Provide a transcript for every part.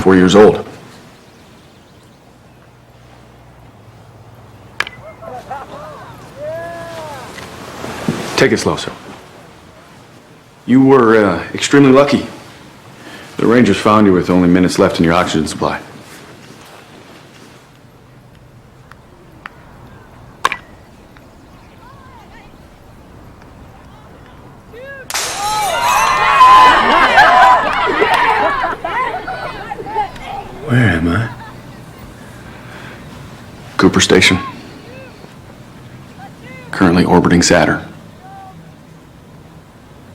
24 years old. Take it slow, sir. You were extremely lucky. The Rangers found you with only minutes left in your oxygen supply. Where am I? Cooper Station. Currently orbiting Saturn.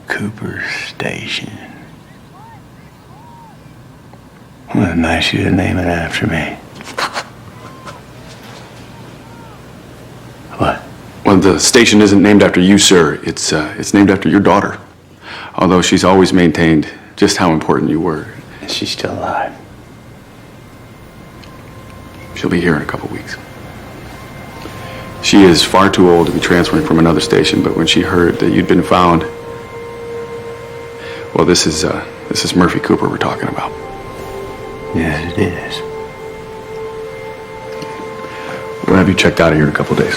Cooper Station. What nice you to name it after me. What? Well, the station isn't named after you, sir. It's named after your daughter. Although she's always maintained just how important you were. Is she still alive? She'll be here in a couple weeks. She is far too old to be transferring from another station, but when she heard that you'd been found, well, this is Murphy Cooper we're talking about. Yes, it is. We'll have you checked out of here in a couple days.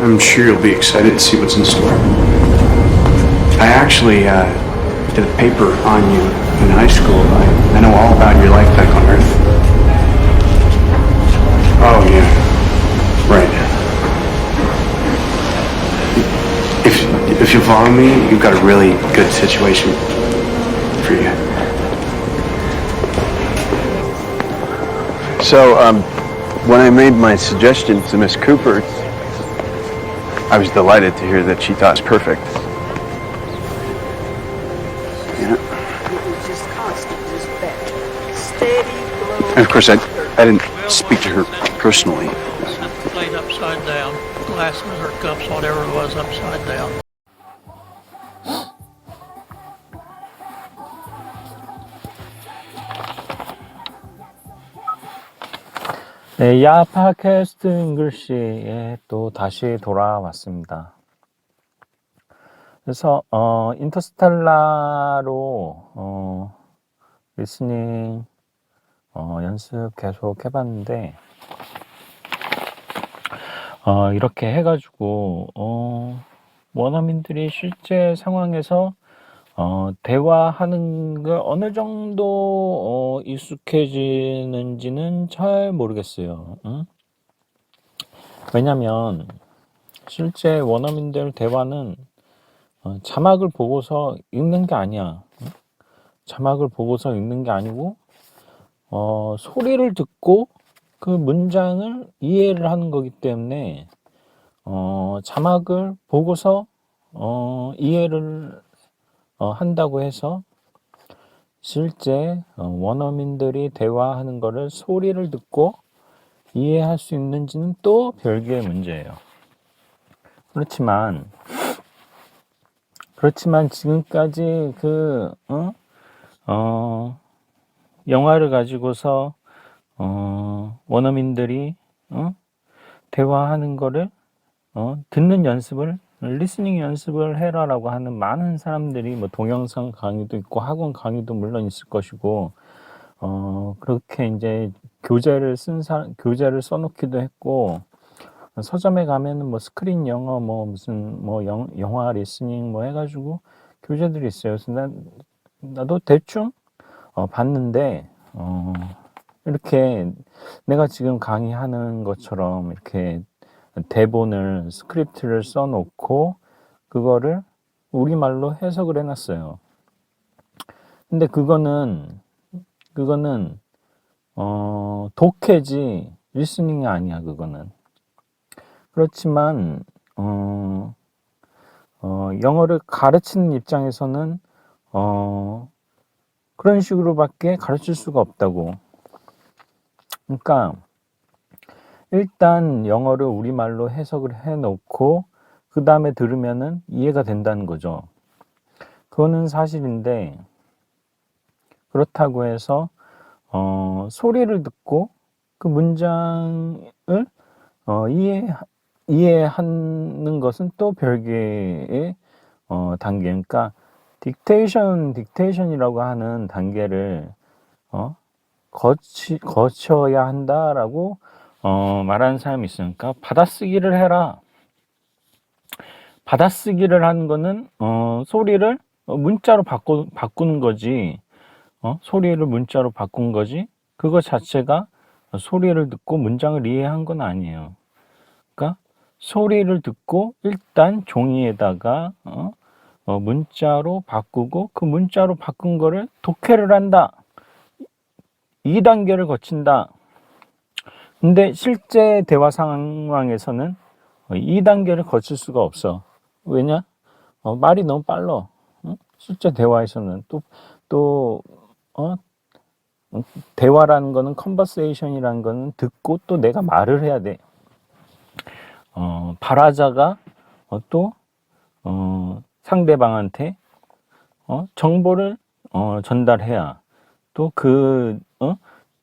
I'm sure you'll be excited to see what's in store. I actually did a paper on you in high school. I know all about your life back on Earth. Oh, yeah. Right. If you follow me, you've got a really good situation for you. So, when I made my suggestion to Miss Cooper, I was delighted to hear that she thought it's perfect. Yeah. Just constant, just that steady flow. And of course, I didn't speak to her personally. Plate upside down, glasses or cups, whatever it was, upside down. 네, 야 팟캐스트 잉글리시에 또 다시 돌아왔습니다. 그래서 인터스텔라로 리스닝 연습 계속 해봤는데 이렇게 해가지고 원어민들이 실제 상황에서 대화하는 걸 어느 정도 익숙해지는지는 잘 모르겠어요. 응? 왜냐면 실제 원어민들 대화는 자막을 보고서 읽는 게 아니야. 응? 자막을 보고서 읽는 게 아니고 소리를 듣고 그 문장을 이해를 하는 거기 때문에 자막을 보고서 이해를 한다고 해서 실제 원어민들이 대화하는 거를 소리를 듣고 이해할 수 있는지는 또 별개의 문제예요. 그렇지만 지금까지 영화를 가지고서 원어민들이 대화하는 거를 듣는 연습을 리스닝 연습을 해라라고 하는 많은 사람들이 뭐 동영상 강의도 있고 학원 강의도 물론 있을 것이고 그렇게 이제 교재를 써놓기도 했고 서점에 가면은 뭐 스크린 영어 뭐 무슨 뭐 영화 리스닝 뭐 해가지고 교재들이 있어요. 그래서 나도 대충 봤는데 이렇게 내가 지금 강의하는 것처럼 이렇게 대본을 스크립트를 써놓고 그거를 우리말로 해석을 해놨어요. 근데 그거는 독해지 리스닝이 아니야. 그거는. 그렇지만 영어를 가르치는 입장에서는 그런 식으로밖에 가르칠 수가 없다고. 그러니까 일단 영어를 우리말로 해석을 해놓고 그 다음에 들으면은 이해가 된다는 거죠. 그거는 사실인데 그렇다고 해서 소리를 듣고 그 문장을 이해하는 것은 또 별개의 단계. 그러니까 딕테이션이라고 하는 단계를 거쳐야 한다라고 말하는 사람이 있으니까 받아쓰기를 해라. 받아쓰기를 하는 거는 소리를 문자로 바꾸는 거지. 소리를 문자로 바꾼 거지. 그거 자체가 소리를 듣고 문장을 이해한 건 아니에요. 그러니까 소리를 듣고 일단 종이에다가 문자로 바꾸고 그 문자로 바꾼 거를 독해를 한다. 2단계를 거친다. 근데 실제 대화 상황에서는 2단계를 거칠 수가 없어. 왜냐? 말이 너무 빨라. 실제 대화에서는 대화라는 거는 컨버세이션이라는 거는 듣고 또 내가 말을 해야 돼. 발화자가 또 상대방한테 정보를 전달해야 또 그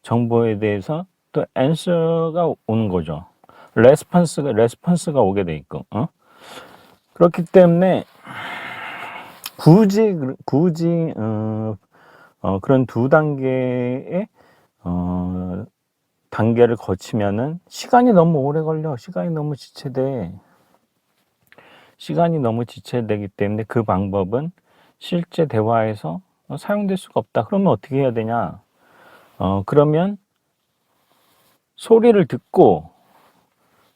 정보에 대해서 또 answer가 오는 거죠. 레스폰스가 오게 돼 있고. 그렇기 때문에 굳이 그런 두 단계의 단계를 거치면은 시간이 너무 오래 걸려. 시간이 너무 지체되기 때문에 그 방법은 실제 대화에서 사용될 수가 없다. 그러면 어떻게 해야 되냐? 그러면 소리를 듣고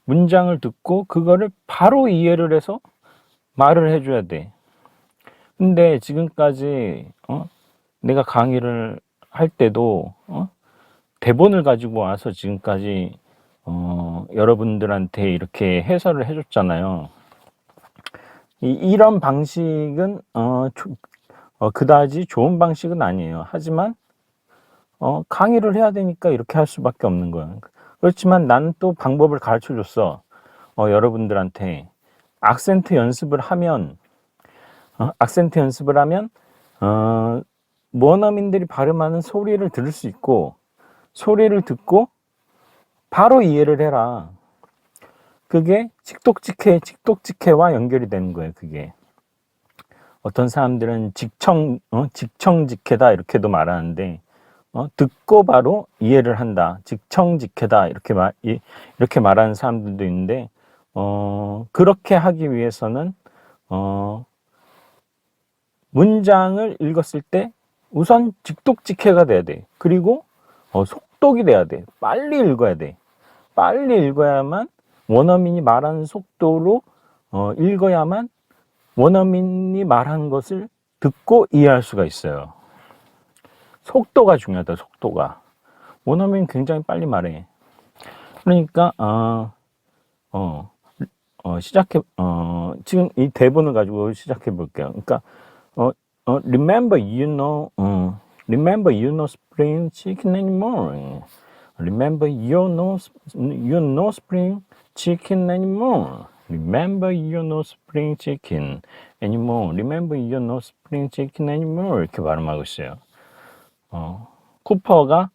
문장을 듣고 그거를 바로 이해를 해서 말을 해줘야 돼. 근데 지금까지 내가 강의를 할 때도 대본을 가지고 와서 지금까지 여러분들한테 이렇게 해설을 해줬잖아요. 이런 방식은 그다지 좋은 방식은 아니에요. 하지만 강의를 해야 되니까 이렇게 할 수밖에 없는 거예요. 그렇지만 나는 또 방법을 가르쳐 줬어. 여러분들한테 악센트 연습을 하면 원어민들이 발음하는 소리를 들을 수 있고 소리를 듣고 바로 이해를 해라. 그게 직독직해와 연결이 되는 거예요. 그게 어떤 사람들은 직청직해다 이렇게도 말하는데 듣고 바로 이해를 한다. 직청직해다 이렇게 말하는 사람들도 있는데 그렇게 하기 위해서는 문장을 읽었을 때 우선 직독직해가 돼야 돼. 그리고 속독이 돼야 돼. 빨리 읽어야 돼. 빨리 읽어야만 원어민이 말하는 속도로 읽어야만 원어민이 말한 것을 듣고 이해할 수가 있어요. 속도가 중요하다. 속도가. 원어민은 굉장히 빨리 말해. 그러니까 지금 이 대본을 가지고 시작해 볼게요. 그러니까 remember you know spring chicken anymore. Remember you know spring chicken anymore. Remember you know spring chicken anymore. Remember you know spring chicken anymore. 이렇게 발음하고 있어요. 쿠퍼가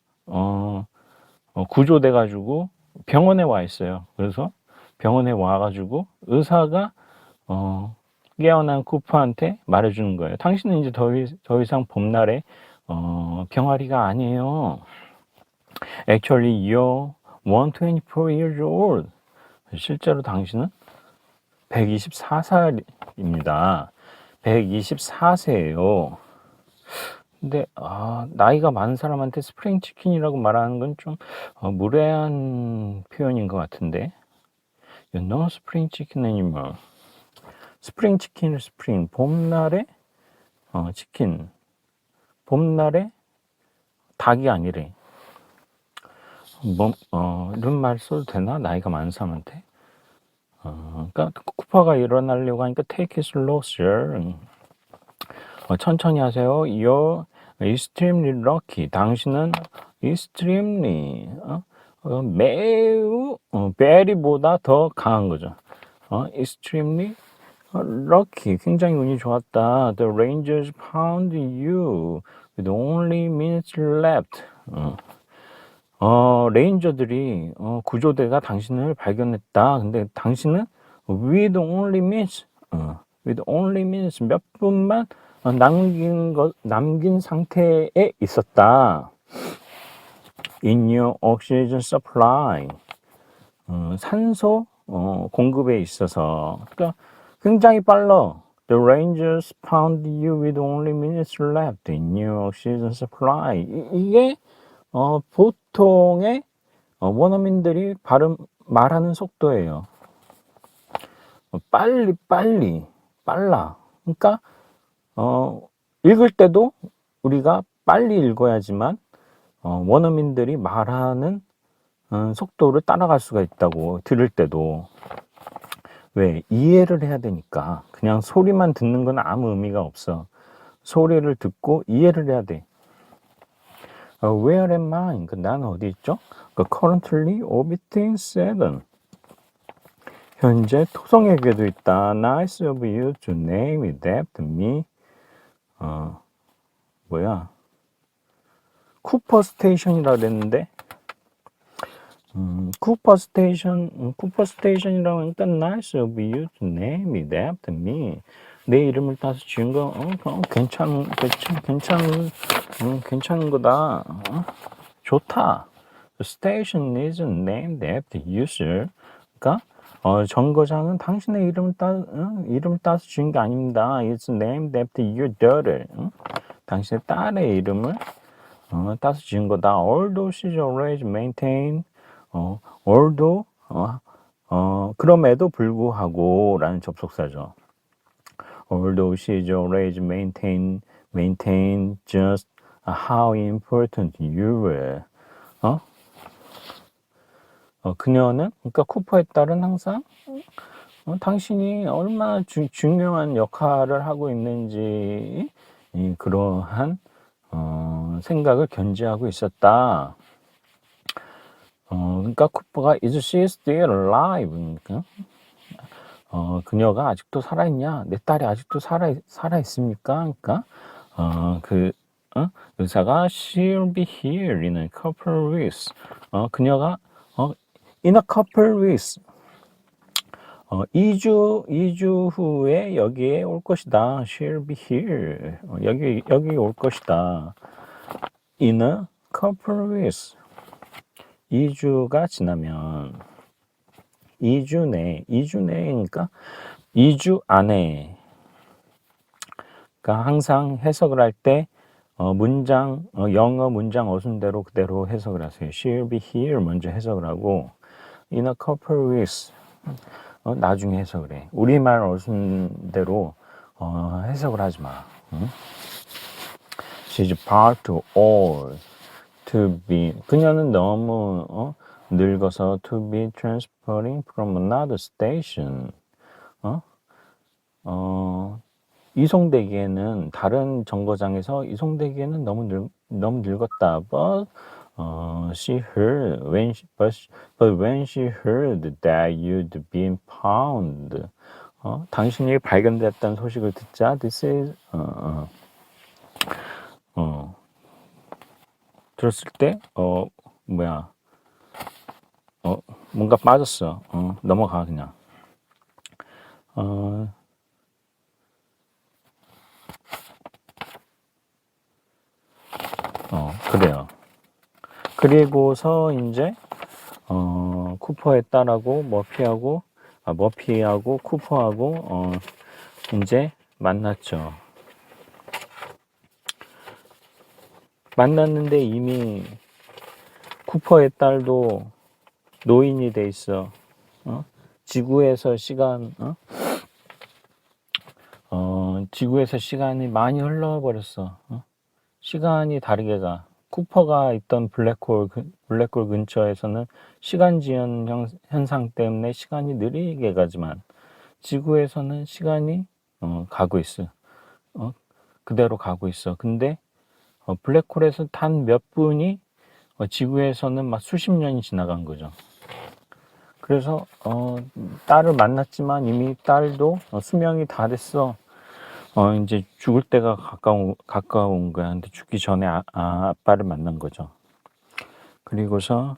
구조돼 가지고 병원에 와 있어요. 그래서 병원에 와 가지고 의사가 깨어난 쿠퍼한테 말해주는 거예요. 당신은 이제 더 이상 봄날에 병아리가 아니에요. Actually, you're 124 years old. 실제로 당신은 124살입니다. 124세예요. 근데 나이가 많은 사람한테 스프링 치킨이라고 말하는 건 좀 무례한 표현인 것 같은데. You know spring chicken anymore. 스프링 치킨을 스프링 봄날에 치킨 봄날에 닭이 아니래. 이런 말 써도 되나? 나이가 많은 사람한테. 그러니까 쿠퍼가 일어나려고 하니까 take it slow, sir. 천천히 하세요. You're extremely lucky. 당신은 extremely 매우 very보다 더 강한 거죠. extremely lucky. 굉장히 운이 좋았다. The Rangers found you with only minutes left. 레인저들이 구조대가 당신을 발견했다. 근데 당신은 with only minutes 몇 분만 남긴 상태에 있었다. In your oxygen supply. 산소 공급에 있어서. 그러니까 굉장히 빨라. The Rangers found you with only minutes left in your oxygen supply. 이게 보통의 원어민들이 말하는 속도예요. 빨라. 그러니까 읽을 때도 우리가 빨리 읽어야지만 원어민들이 말하는 속도를 따라갈 수가 있다고. 들을 때도. 왜? 이해를 해야 되니까. 그냥 소리만 듣는 건 아무 의미가 없어. 소리를 듣고 이해를 해야 돼. Where am I? 나는 어디 있죠? Currently orbiting Saturn. 현재 토성에 궤도 있다. Nice of you to name it after me. 쿠퍼 스테이션이라 그랬는데, 쿠퍼 스테이션이라고 하니까 Nice of you to name it after me. 내 이름을 따서 지은 거, 괜찮은 거다. 좋다. The station isn't named after you, sir. 그러니까 정거장은 당신의 이름을 따서 지은 게 아닙니다. It's named after your daughter. 당신의 딸의 이름을 따서 지은 거다. Although she's always maintained. although 그럼에도 불구하고라는 접속사죠. Although she's always maintained just how important you were. 그녀는, 그러니까 쿠퍼의 딸은 항상 당신이 얼마나 중요한 역할을 하고 있는지 그러한 생각을 견지하고 있었다. 그러니까 쿠퍼가 Is she still alive? 그러니까 그녀가 아직도 살아있냐? 내 딸이 아직도 살아있습니까? 그러니까 의사가 She'll be here in a couple of weeks. 그녀가 in a couple of weeks. 2주 후에 여기에 올 것이다. She'll be here. 여기 올 것이다. In a couple of weeks. 2주가 지나면 2주 내니까 2주 안에. 그러니까 항상 해석을 할 때 영어 문장 어순대로 그대로 해석을 하세요. She'll be here 먼저 해석을 하고 in a couple of weeks 나중에 해석을 해. 우리말 어순대로 해석을 하지 마. She's far too old to be. 그녀는 너무 늙어서 to be transporting from another station. 이송되기에는 다른 정거장에서 이송되기에는 너무 늙었다. But when she heard that you'd been found. 당신이 발견됐다는 소식을 듣자 this is 들었을 때 뭔가 빠졌어. 넘어가 그냥. 그래요. 그리고서 이제 쿠퍼의 딸하고 머피하고 쿠퍼하고 이제 만났죠. 만났는데 이미 쿠퍼의 딸도 노인이 돼 있어. 지구에서 시간이 많이 흘러버렸어. 시간이 다르게 가. 쿠퍼가 있던 블랙홀 근처에서는 시간 지연 현상 때문에 시간이 느리게 가지만 지구에서는 시간이 가고 있어. 그대로 가고 있어. 근데 블랙홀에서 단 몇 분이 지구에서는 막 수십 년이 지나간 거죠. 그래서 딸을 만났지만 이미 딸도 수명이 다 됐어. 이제 죽을 때가 가까운 거야. 근데 죽기 전에 아빠를 만난 거죠. 그리고서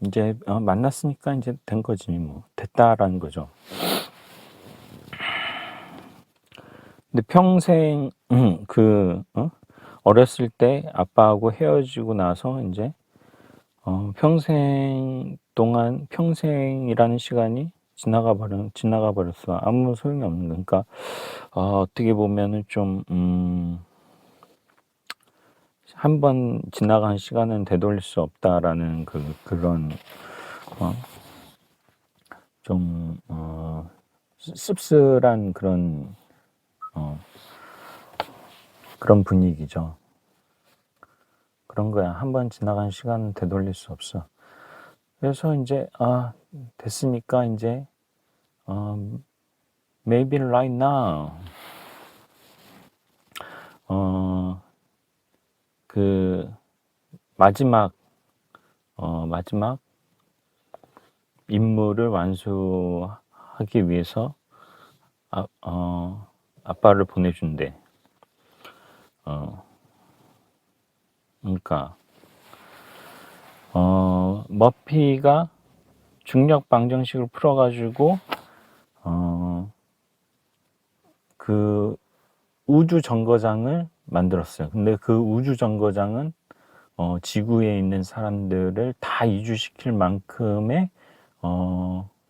이제 만났으니까 이제 된 거지 뭐. 됐다라는 거죠. 근데 평생 어렸을 때 아빠하고 헤어지고 나서 이제 평생 동안 평생이라는 시간이 지나가 버렸어. 아무 소용이 없는 거. 그러니까 어떻게 보면은 좀 한 번 지나간 시간은 되돌릴 수 없다라는 그런 좀 씁쓸한 그런 분위기죠. 그런 거야. 한 번 지나간 시간은 되돌릴 수 없어. 그래서 이제 됐으니까 이제 maybe right now 그 마지막 임무를 완수하기 위해서 아빠를 보내준대. 그러니까 머피가 중력 방정식을 풀어가지고 그 우주 정거장을 만들었어요. 근데 그 우주 정거장은 지구에 있는 사람들을 다 이주시킬 만큼의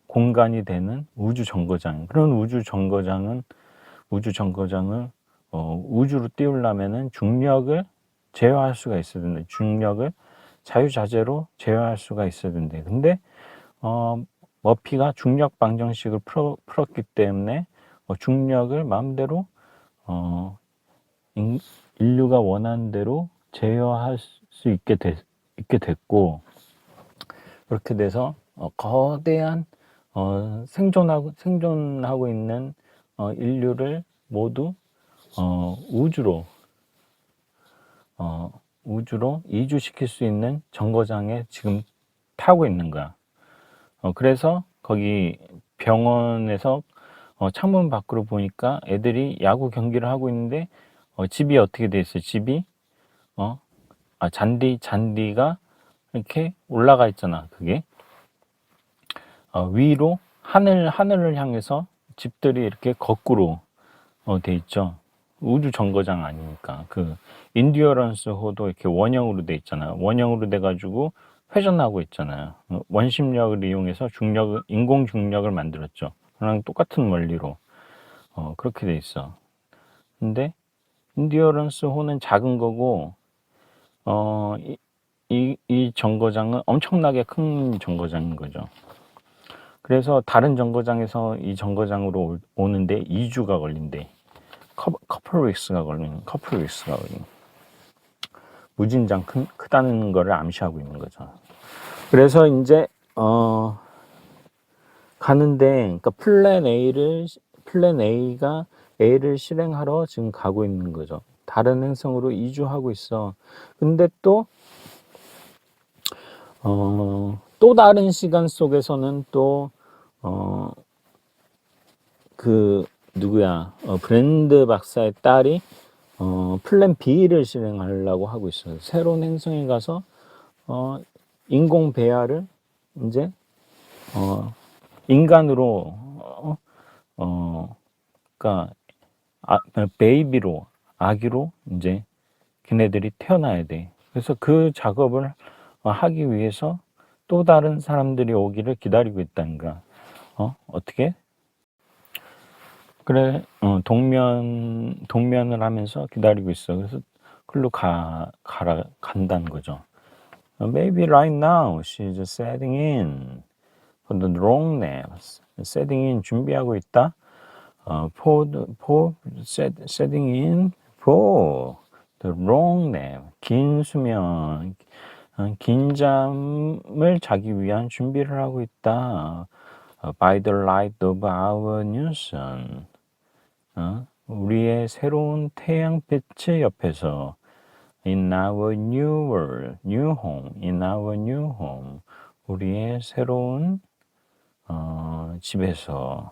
공간이 되는 우주 정거장. 그런 우주 정거장을 우주로 띄우려면은 중력을 제어할 수가 있어야 된다. 중력을 자유자재로 제어할 수가 있어야 된대. 근데 머피가 중력 방정식을 풀었기 때문에 중력을 마음대로 인류가 원하는 대로 제어할 수 있게 됐고, 그렇게 돼서 거대한 생존하고 있는 인류를 모두 우주로 이주시킬 수 있는 정거장에 지금 타고 있는 거야. 그래서 거기 병원에서 창문 밖으로 보니까 애들이 야구 경기를 하고 있는데 집이 어떻게 돼 있어요? 집이 잔디가 이렇게 올라가 있잖아. 그게 위로 하늘을 향해서 집들이 이렇게 거꾸로 돼 있죠. 우주 정거장 아니니까. 그 인디어런스 호도 이렇게 원형으로 돼 있잖아요. 원형으로 돼 가지고 회전하고 있잖아요. 원심력을 이용해서 인공 중력을 만들었죠. 그랑 똑같은 원리로 그렇게 돼 있어. 근데 인디어런스 호는 작은 거고 이 정거장은 엄청나게 큰 정거장인 거죠. 그래서 다른 정거장에서 이 정거장으로 오는데 2주가 걸린대. 커플 윅스가 걸린. 무진장 크다는 거를 암시하고 있는 거죠. 그래서 이제 가는데, 그러니까 A를 실행하러 지금 가고 있는 거죠. 다른 행성으로 이주하고 있어. 근데 또 다른 시간 속에서는 브랜드 박사의 딸이 플랜 B를 실행하려고 하고 있어요. 새로운 행성에 가서 인공 배아를 이제 인간으로 그러니까 베이비로, 아기로 이제 걔네들이 태어나야 돼. 그래서 그 작업을 하기 위해서 또 다른 사람들이 오기를 기다리고 있다는 거야. 어떻게? 그래, 동면을 하면서 기다리고 있어. 그래서 글로 간다는 거죠. Maybe right now she's setting in for the wrong name. setting in 준비하고 있다. setting in for the wrong name. 긴 수면, 긴 잠을 자기 위한 준비를 하고 있다. by the light of our new sun. 우리의 새로운 태양빛의 옆에서 in our new world, new home, in our new home. 우리의 새로운 집에서.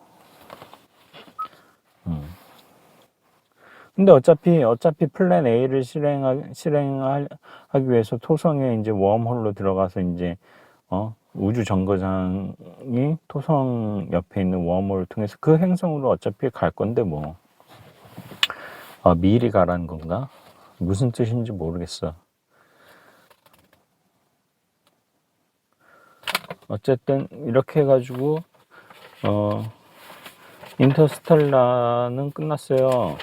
근데 어차피 플랜 A를 실행하기 위해서 토성에 이제 웜홀로 들어가서 이제 우주 정거장이 토성 옆에 있는 웜홀을 통해서 그 행성으로 어차피 갈 건데 뭐 미리 가라는 건가? 무슨 뜻인지 모르겠어. 어쨌든 이렇게 해가지고 인터스텔라는 끝났어요.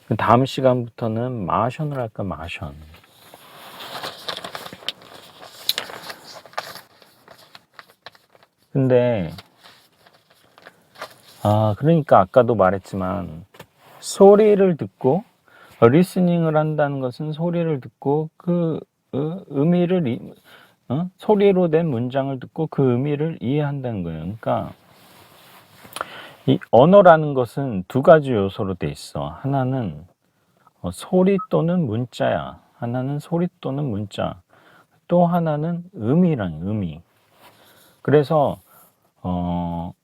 그 다음 시간부터는 마션을 할까, 마션. 근데 그러니까 아까도 말했지만 소리를 듣고 리스닝을 한다는 것은 소리를 듣고 그 의미를 소리로 된 문장을 듣고 그 의미를 이해한다는 거예요. 그러니까 이 언어라는 것은 두 가지 요소로 돼 있어. 하나는 소리 또는 문자야. 하나는 소리 또는 문자. 또 하나는 의미란 의미. 그래서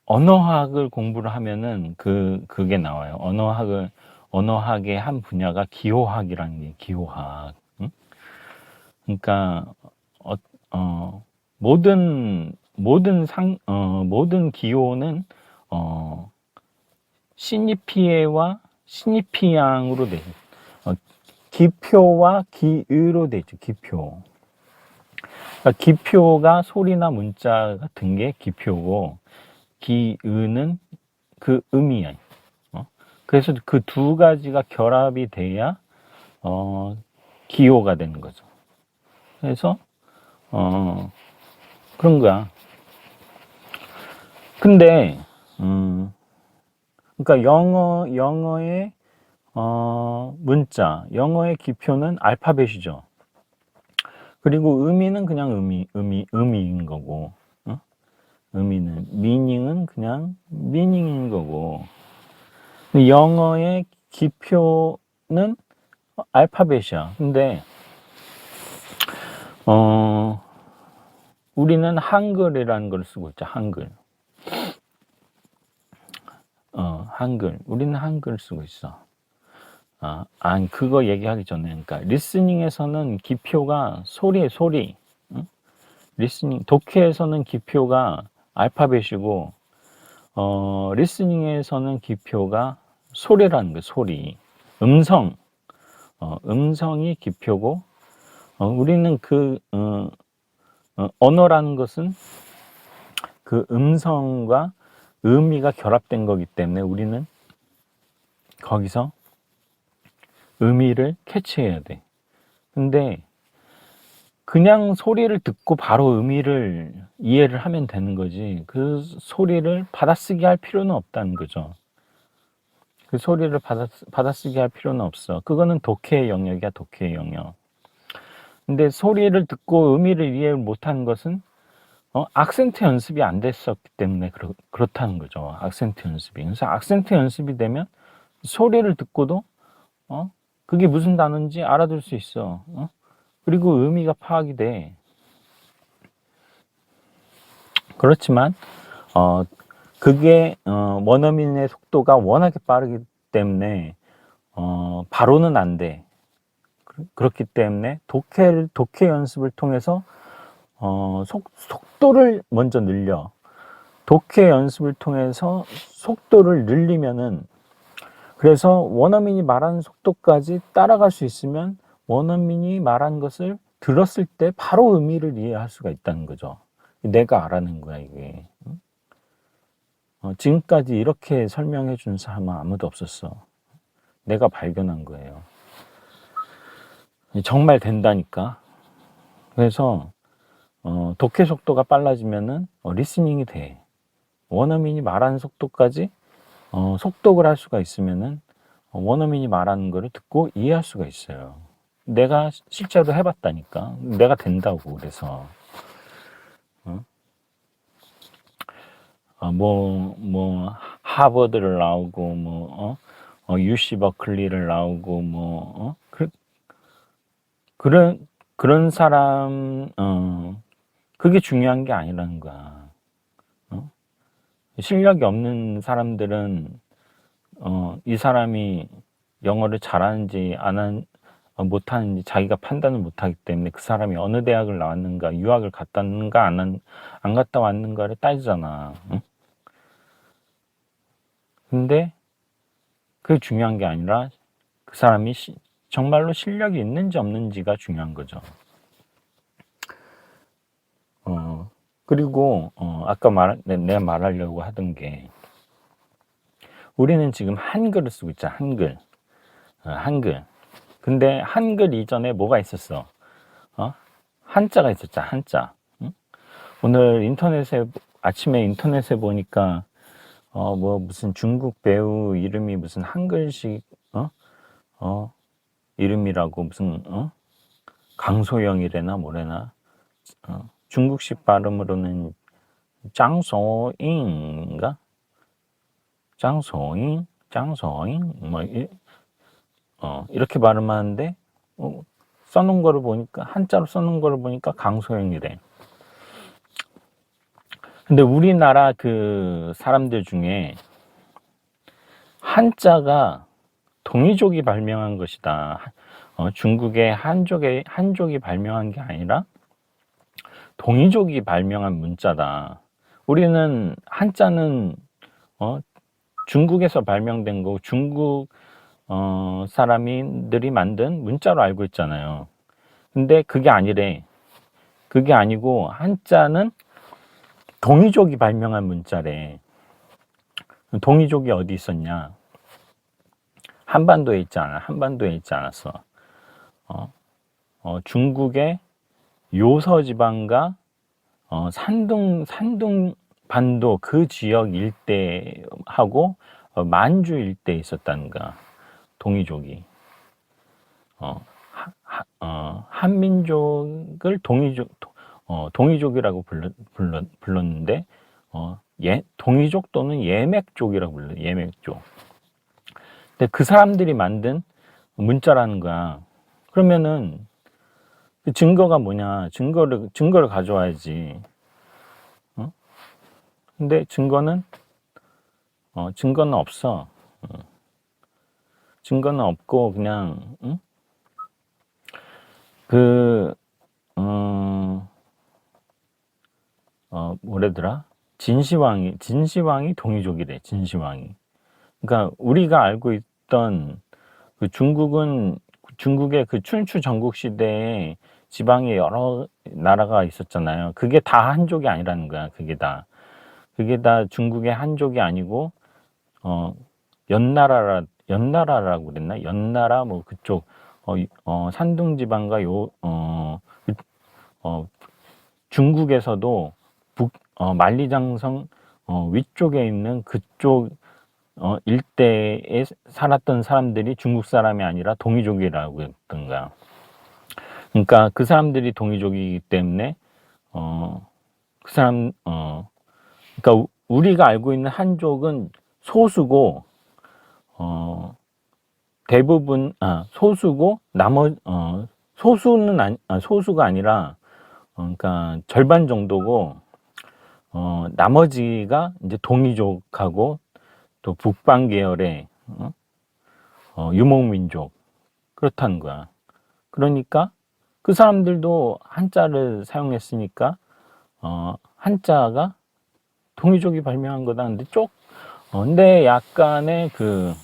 언어학을 공부를 하면은 그게 나와요. 언어학의 한 분야가 기호학이라는 게 기호학. 응? 그러니까 모든 기호는 시니피에와 시니피앙으로 돼 있어요. 기표와 기의로 돼 있죠. 기표. 그러니까 기표가 소리나 문자 같은 게 기표고 기의는 그 의미야. 그래서 그 두 가지가 결합이 돼야 기호가 되는 거죠. 그래서 그런 거야. 근데 그러니까 영어의 문자, 영어의 기표는 알파벳이죠. 그리고 의미는 그냥 의미인 거고, 의미는 meaning은 그냥 meaning인 거고. 영어의 기표는 알파벳이야. 근데 우리는 한글이라는 걸 쓰고 있죠. 한글. 한글. 우리는 한글 쓰고 있어. 그거 얘기하기 전에, 그러니까 리스닝에서는 기표가 소리. 응? 리스닝, 독해에서는 기표가 알파벳이고, 리스닝에서는 기표가 소리라는 거예요. 소리. 음성이 기표고, 우리는 언어라는 것은 그 음성과 의미가 결합된 거기 때문에 우리는 거기서 의미를 캐치해야 돼. 근데 그냥 소리를 듣고 바로 의미를 이해를 하면 되는 거지. 그 소리를 받아쓰기 할 필요는 없다는 거죠. 그 소리를 받아쓰기 할 필요는 없어. 그거는 독해의 영역이야, 독해의 영역. 근데 소리를 듣고 의미를 이해 못하는 것은 악센트 연습이 안 됐었기 때문에 그렇다는 거죠. 악센트 연습이. 그래서 악센트 연습이 되면 소리를 듣고도 그게 무슨 단어인지 알아들 수 있어. 그리고 의미가 파악이 돼. 그렇지만 그게 원어민의 속도가 워낙에 빠르기 때문에 바로는 안 돼. 그렇기 때문에 독해 연습을 통해서 속도를 먼저 늘려. 독해 연습을 통해서 속도를 늘리면은, 그래서 원어민이 말하는 속도까지 따라갈 수 있으면 원어민이 말한 것을 들었을 때 바로 의미를 이해할 수가 있다는 거죠. 내가 알아낸 거야, 이게. 지금까지 이렇게 설명해 준 사람은 아무도 없었어. 내가 발견한 거예요. 정말 된다니까. 그래서 독해 속도가 빨라지면은 리스닝이 돼. 원어민이 말하는 속도까지 속독을 할 수가 있으면은 원어민이 말하는 거를 듣고 이해할 수가 있어요. 내가 실제로 해봤다니까. 내가 된다고. 그래서 하버드를 나오고 UC 버클리를 나오고 그런 사람 그게 중요한 게 아니라는 거야. 실력이 없는 사람들은 이 사람이 영어를 잘하는지 못하는지 자기가 판단을 못하기 때문에 그 사람이 어느 대학을 나왔는가, 유학을 갔다 왔는가, 안 갔다 왔는가를 따지잖아. 응? 근데 그게 중요한 게 아니라 그 사람이 정말로 실력이 있는지 없는지가 중요한 거죠. 그리고 아까 내가 말하려고 하던 게 우리는 지금 한글을 쓰고 있잖아. 한글. 한글. 근데 한글 이전에 뭐가 있었어? 한자가 있었잖아. 한자. 응? 오늘 아침에 인터넷에 보니까 뭐 무슨 중국 배우 이름이 무슨 한글식 이름이라고 무슨 강소영이래나 뭐래나 중국식 발음으로는 장소잉인가? 장소잉 뭐 이렇게 발음하는데 써놓은 거를 보니까 한자로 써놓은 거를 보니까 강소영이래. 근데 우리나라 그 사람들 중에 한자가 동이족이 발명한 것이다. 중국의 한족이 발명한 게 아니라 동이족이 발명한 문자다. 우리는 한자는 중국에서 발명된 거, 중국 사람들이 만든 문자로 알고 있잖아요. 근데 그게 아니래. 그게 아니고 한자는 동이족이 발명한 문자래. 동이족이 어디 있었냐? 한반도에 있지 않았어. 중국의 요서 지방과 산둥반도 그 지역 일대하고 만주 일대에 있었다는 거야. 동이족이. 한민족을 동이족이라고 불렀는데 동이족 또는 예맥족이라고 불러요. 예맥족. 근데 그 사람들이 만든 문자라는 거야. 그러면은 그 증거가 뭐냐? 증거를 가져와야지. 근데 증거는 없어. 증거는 없고 그냥 뭐래더라? 진시황이 동이족이래. 진시황이. 그러니까 우리가 알고 있던 그 중국의 그 춘추 전국 시대에 지방에 여러 나라가 있었잖아요. 그게 다 한족이 아니라는 거야. 그게 다 중국의 한족이 아니고 연나라라고 그랬나? 연나라 뭐 그쪽 산둥 지방과 중국에서도 만리장성 위쪽에 있는 그쪽 일대에 살았던 사람들이 중국 사람이 아니라 동이족이라고 했던 거야. 그러니까 그 사람들이 동이족이기 때문에 그러니까 우리가 알고 있는 한족은 소수고 대부분 소수고 소수가 아니라 그러니까 절반 정도고 나머지가 이제 동이족하고 또 북방 계열의 유목민족 그렇다는 거야. 그러니까 그 사람들도 한자를 사용했으니까 한자가 동이족이 발명한 거다. 근데 약간의 그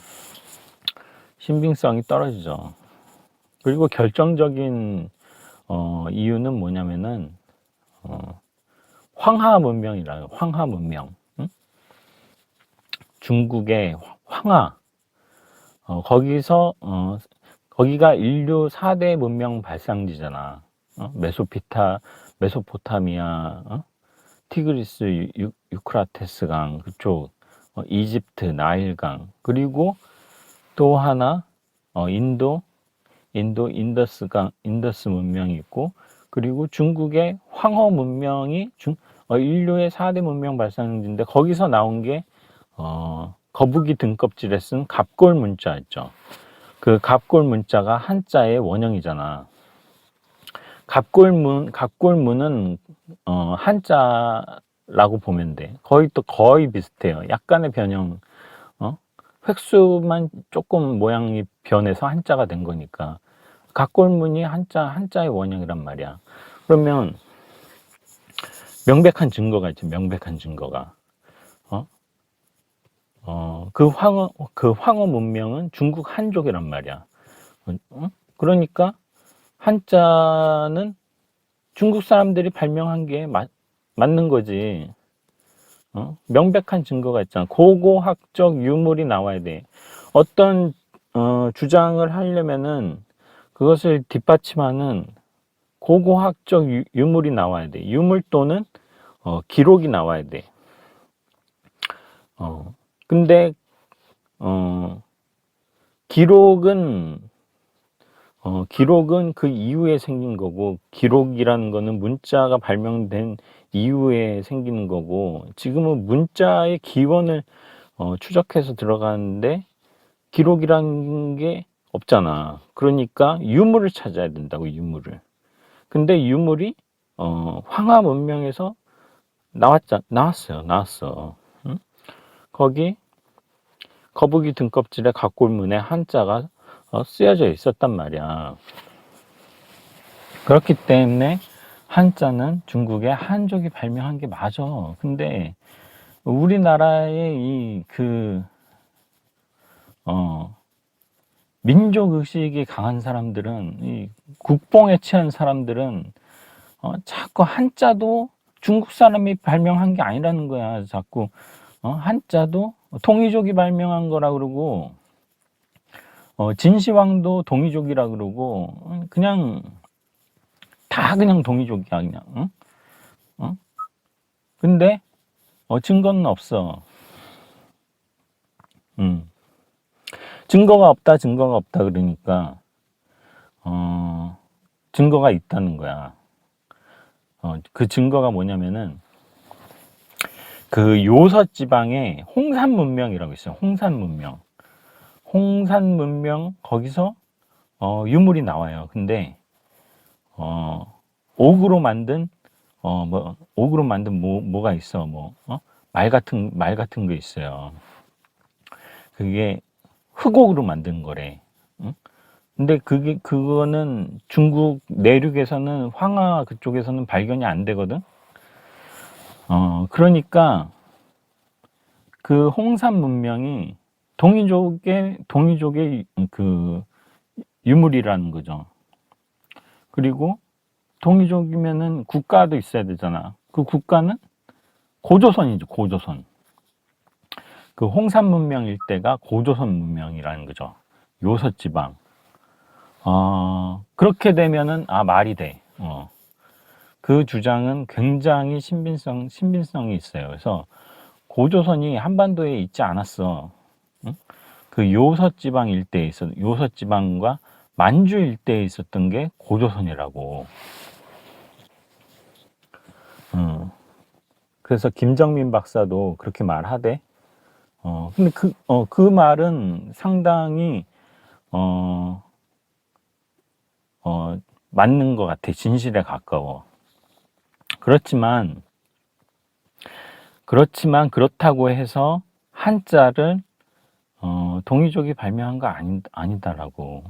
신빙성이 떨어지죠. 그리고 결정적인 이유는 뭐냐면은 황하 문명이라요. 황하 문명. 응? 중국의 황하. 거기가 인류 4대 문명 발상지잖아. 메소포타미아, 티그리스 유크라테스강 그쪽, 이집트 나일강, 그리고 또 하나 인더스 문명이 있고, 그리고 중국의 황허 문명이 인류의 4대 문명 발상지인데 거기서 나온 게 거북이 등껍질에 쓴 갑골 문자 있죠. 그 갑골 문자가 한자의 원형이잖아. 갑골문은 한자라고 보면 돼. 거의 비슷해요. 약간의 변형, 획수만 조금 모양이 변해서 한자가 된 거니까. 갑골문이 한자의 원형이란 말이야. 그러면 명백한 증거가 있죠. 명백한 증거가. 그 황어 문명은 중국 한족이란 말이야. 그러니까 한자는 중국 사람들이 발명한 게 맞는 거지. 명백한 증거가 있잖아. 고고학적 유물이 나와야 돼. 어떤 주장을 하려면은 그것을 뒷받침하는 고고학적 유물이 나와야 돼. 유물 또는 기록이 나와야 돼. 근데 기록은 그 이후에 생긴 거고, 기록이라는 거는 문자가 발명된 이후에 생기는 거고, 지금은 문자의 기원을 추적해서 들어가는데 기록이라는 게 없잖아. 그러니까 유물을 찾아야 된다고, 유물을. 근데 유물이 황하 문명에서 나왔어. 응? 거기 거북이 등껍질에 각골문에 한자가 쓰여져 있었단 말이야. 그렇기 때문에 한자는 중국의 한족이 발명한 게 맞아. 근데 우리나라의 민족 의식이 강한 사람들은, 이 국뽕에 취한 사람들은 자꾸 한자도 중국 사람이 발명한 게 아니라는 거야. 자꾸 한자도 동이족이 발명한 거라 그러고, 진시황도 동이족이라 그러고, 그냥 다 그냥 동이족이야, 그냥. 근데 증거는 없어. 증거가 없다 그러니까 증거가 있다는 거야. 그 증거가 뭐냐면은 그 요서 지방에 홍산 문명이라고 있어요. 홍산 문명 거기서 유물이 나와요. 근데 옥으로 만든 뭐가 있어. 말 같은 거 있어요. 그게 흑옥으로 만든 거래. 근데 그거는 중국 내륙에서는, 황하 그쪽에서는 발견이 안 되거든. 그러니까 그 홍산 문명이 동이족의 그 유물이라는 거죠. 그리고 동이족이면은 국가도 있어야 되잖아. 그 국가는 고조선이죠, 고조선. 그 홍산 문명 일대가 고조선 문명이라는 거죠. 요서지방. 그렇게 되면은 말이 돼. 그 주장은 굉장히 신빙성이 있어요. 그래서 고조선이 한반도에 있지 않았어. 그 요서지방 일대에 요서지방과 만주 일대에 있었던 게 고조선이라고. 그래서 김정민 박사도 그렇게 말하대. 근데 그 말은 상당히 맞는 것 같아. 진실에 가까워. 그렇지만 그렇다고 해서 한자를 동이족이 발명한 거 아니다라고.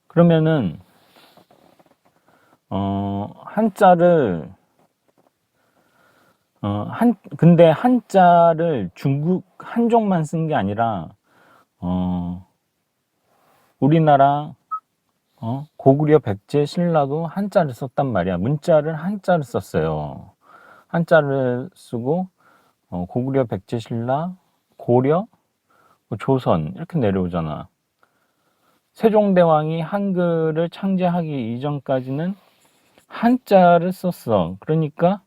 그러면은 한자를 근데 한자를 중국 한족만 쓴 게 아니라 우리나라 고구려 백제 신라도 한자를 썼단 말이야. 문자를 한자를 썼어요. 한자를 쓰고 고구려 백제 신라 고려 조선 이렇게 내려오잖아. 세종대왕이 한글을 창제하기 이전까지는 한자를 썼어. 그러니까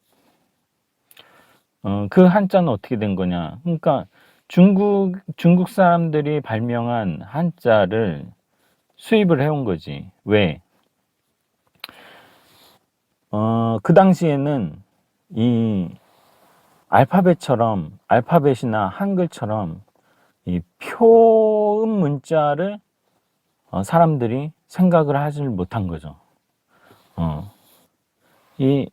그 한자는 어떻게 된 거냐? 그러니까 중국 사람들이 발명한 한자를 수입을 해온 거지. 왜? 그 당시에는 이 알파벳이나 한글처럼 이 표음 문자를 사람들이 생각을 하지 못한 거죠. 이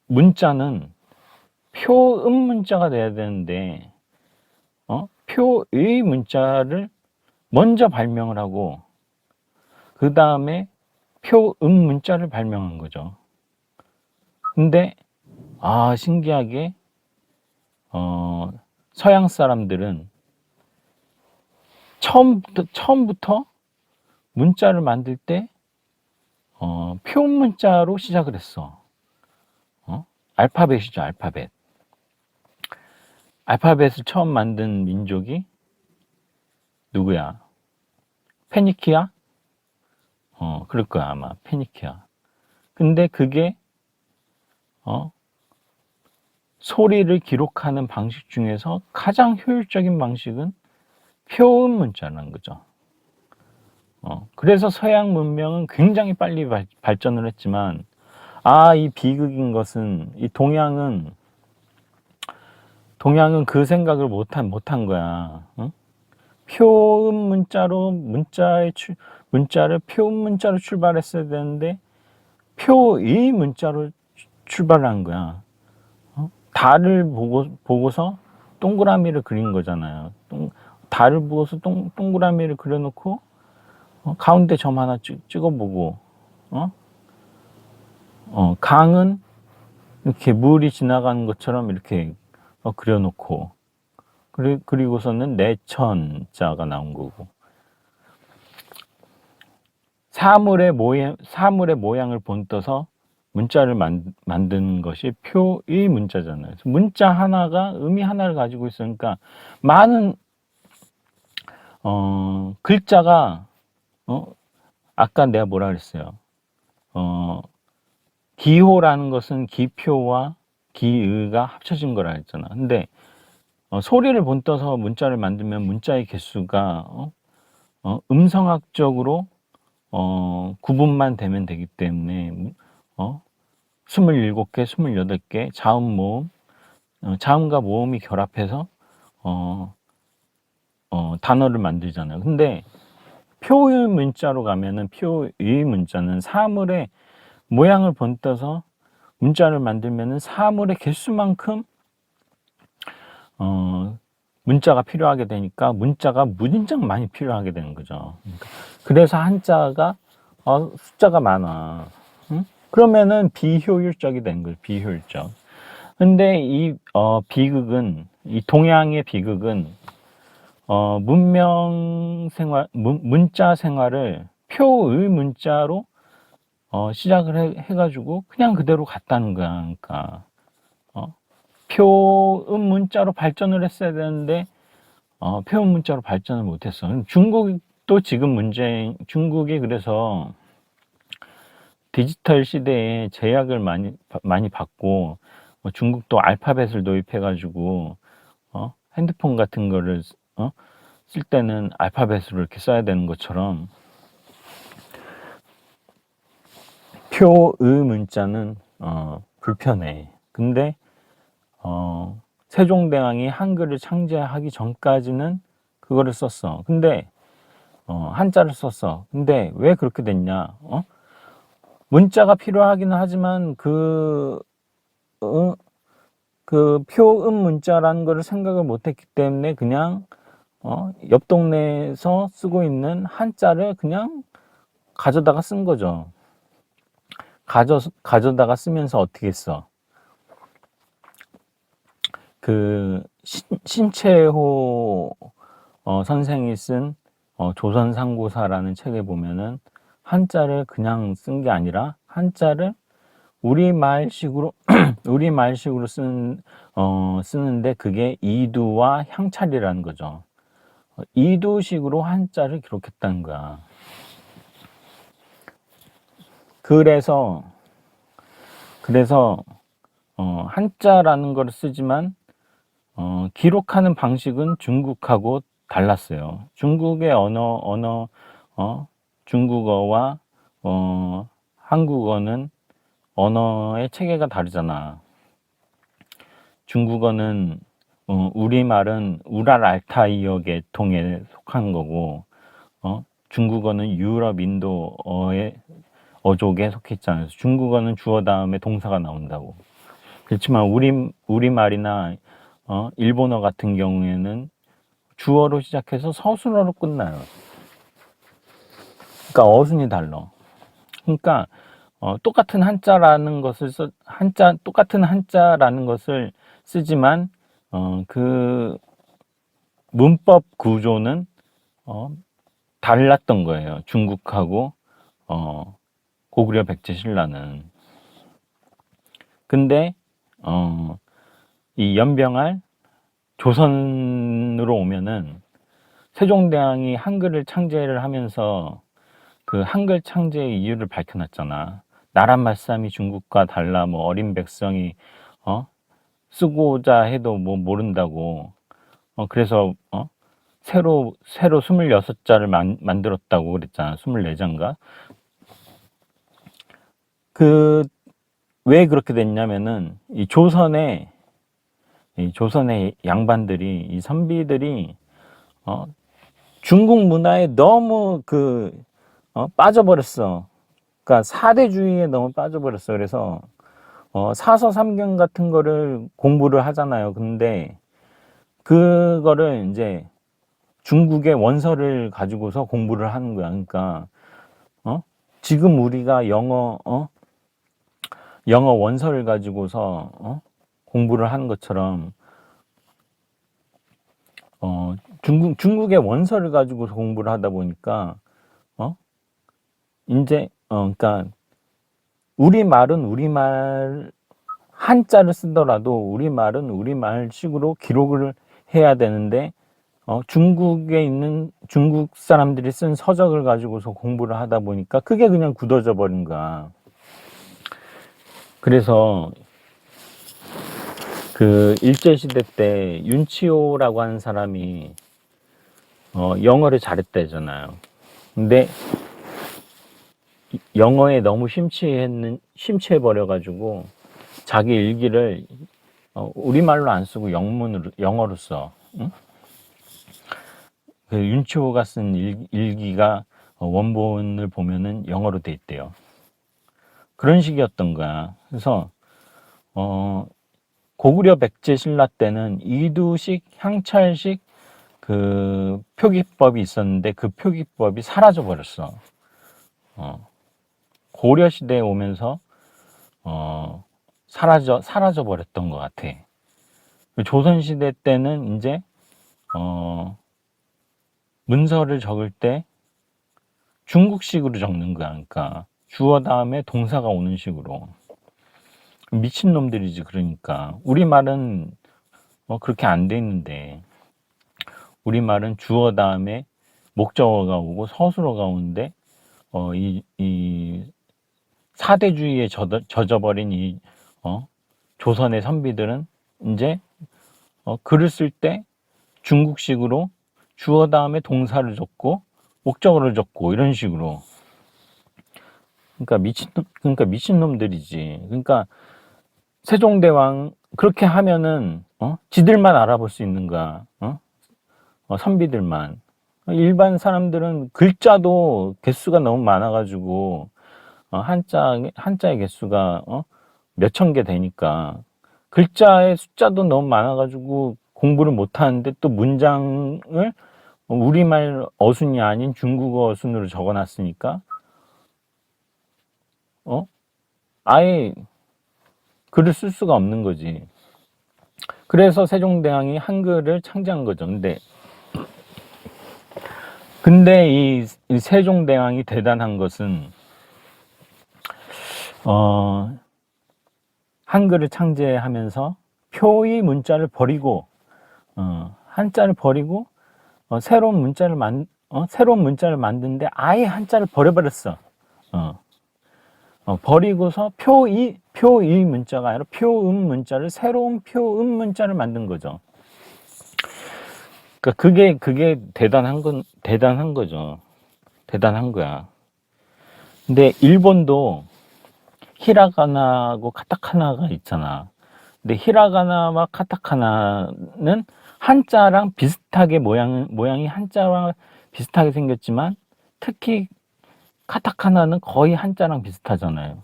문자는 표음 문자가 돼야 되는데 표의 문자를 먼저 발명을 하고 그 다음에 표음 문자를 발명한 거죠. 근데 신기하게 서양 사람들은 처음부터 문자를 만들 때 표음 문자로 시작을 했어. 알파벳이죠, 알파벳. 알파벳을 처음 만든 민족이 누구야? 페니키아? 그럴 거야, 아마. 페니키아. 근데 그게 소리를 기록하는 방식 중에서 가장 효율적인 방식은 표음 문자라는 거죠. 그래서 서양 문명은 굉장히 빨리 발전을 했지만, 이 비극인 것은, 이 동양은 그 생각을 못한 거야. 응? 표음 문자로, 문자를 표음 문자로 출발했어야 되는데, 표의 문자로 출발한 거야. 달을 보고서 동그라미를 그린 거잖아요. 달을 보고서 동그라미를 그려놓고, 가운데 점 하나 찍어보고, 강은 이렇게 물이 지나가는 것처럼 이렇게 그려놓고, 그리고서는 내천자가 나온 거고, 사물의 모양을 본떠서 문자를 만든 것이 표의 문자잖아요. 그래서 문자 하나가 의미 하나를 가지고 있으니까 많은 글자가 아까 내가 뭐라 그랬어요? 기호라는 것은 기표와 기의가 합쳐진 거라 했잖아. 근데 소리를 본떠서 문자를 만들면 문자의 개수가 음성학적으로 구분만 되면 되기 때문에 27개, 28개 자음 모음, 자음과 모음이 결합해서 단어를 만들잖아요. 근데 표의 문자로 가면은 표의 문자는 사물의 모양을 본떠서 문자를 만들면은 사물의 개수만큼 문자가 필요하게 되니까 문자가 무진장 많이 필요하게 되는 거죠. 그래서 한자가 숫자가 많아. 응? 그러면은 비효율적이 된 거죠. 비효율적. 근데 이 비극은, 이 동양의 비극은 문자 생활을 표의 문자로 시작을 해가지고 그냥 그대로 갔다는 거야. 그러니까 표음 문자로 발전을 했어야 되는데 표음 문자로 발전을 못했어. 중국도 지금 중국이 그래서 디지털 시대에 제약을 많이 받고 중국도 알파벳을 도입해가지고 핸드폰 같은 거를 쓸 때는 알파벳으로 이렇게 써야 되는 것처럼 표의 문자는 불편해. 근데 세종대왕이 한글을 창제하기 전까지는 그거를 썼어. 근데 한자를 썼어. 근데 왜 그렇게 됐냐? 문자가 필요하기는 하지만 그 표음 문자라는 거를 생각을 못했기 때문에 그냥 옆 동네에서 쓰고 있는 한자를 그냥 가져다가 쓴 거죠. 가져다가 쓰면서 어떻게 써? 신채호 선생이 쓴 조선상고사라는 책에 보면은 한자를 그냥 쓴 게 아니라 한자를 우리말식으로 쓰는데 그게 이두와 향찰이라는 거죠. 이두식으로 한자를 기록했다는 거야. 그래서 한자라는 걸 쓰지만 기록하는 방식은 중국하고 달랐어요. 중국의 중국어와 한국어는 언어의 체계가 다르잖아. 중국어는 우리말은 우랄 알타이어 계통에 속한 거고 중국어는 유럽 인도어의 어족에 속해 있잖아요. 중국어는 주어 다음에 동사가 나온다고. 그렇지만 우리말이나 일본어 같은 경우에는 주어로 시작해서 서술어로 끝나요. 그러니까 어순이 달라. 그러니까 똑같은 한자라는 것을 쓰지만 그 문법 구조는 달랐던 거예요. 중국하고 고구려 백제 신라는. 근데 이 연병할 조선으로 오면은 세종대왕이 한글을 창제를 하면서 그 한글 창제의 이유를 밝혀놨잖아. 나란 말씀이 중국과 달라, 뭐 어린 백성이 쓰고자 해도 뭐 모른다고. 그래서 새로 26자를 만들었다고 그랬잖아. 24자인가? 왜 그렇게 됐냐면은 이 조선의 양반들이, 이 선비들이 중국 문화에 너무 빠져버렸어. 그러니까 사대주의에 너무 빠져버렸어. 그래서 사서삼경 같은 거를 공부를 하잖아요. 근데 그거를 이제 중국의 원서를 가지고서 공부를 하는 거야. 그러니까 지금 우리가 영어 원서를 가지고서 공부를 하는 것처럼 중국의 원서를 가지고서 공부를 하다 보니까 이제 그러니까 우리말은 우리말 한자를 쓰더라도 우리말은 우리말식으로 기록을 해야 되는데 중국에 있는 중국 사람들이 쓴 서적을 가지고서 공부를 하다 보니까 그게 그냥 굳어져 버린 거야. 그래서 그 일제시대 때 윤치호라고 하는 사람이 영어를 잘했다잖아요. 근데 영어에 너무 심취해 버려가지고 자기 일기를 우리말로 안 쓰고 영어로 써. 응? 그 윤치호가 쓴 일기가 원본을 보면은 영어로 돼 있대요. 그런 식이었던 거야. 그래서 고구려 백제 신라 때는 이두식, 향찰식 그 표기법이 있었는데 그 표기법이 사라져 버렸어. 고려 시대에 오면서 사라져 버렸던 것 같아. 조선 시대 때는 이제 문서를 적을 때 중국식으로 적는 거야. 그러니까 주어 다음에 동사가 오는 식으로. 미친놈들이지. 그러니까 우리말은 그렇게 안 돼 있는데, 우리말은 주어 다음에 목적어가 오고 서술어가 오는데 이 사대주의에 젖어버린 이 조선의 선비들은 이제 글을 쓸 때 중국식으로 주어 다음에 동사를 적고 목적어를 적고 이런 식으로. 그러니까 미친놈들이지. 그러니까 세종대왕 그렇게 하면은 지들만 알아볼 수 있는 거야. 선비들만. 일반 사람들은 글자도 개수가 너무 많아가지고 한자의 개수가 몇천 개 되니까 글자의 숫자도 너무 많아가지고 공부를 못하는데 또 문장을 우리말 어순이 아닌 중국어 어순으로 적어놨으니까 아예 글을 쓸 수가 없는 거지. 그래서 세종대왕이 한글을 창제한 거죠. 근데 이 세종대왕이 대단한 것은 한글을 창제하면서 표의 문자를 버리고 한자를 버리고 새로운 문자를 만드는데 아예 한자를 버려버렸어. 버리고서 표의 문자가 아니라 표음 문자를, 새로운 표음 문자를 만든 거죠. 그러니까 그게 대단한 거죠. 대단한 거야. 근데 일본도 히라가나하고 카타카나가 있잖아. 근데 히라가나와 카타카나는 한자랑 비슷하게 모양이 한자와 비슷하게 생겼지만 특히 카타카나는 거의 한자랑 비슷하잖아요.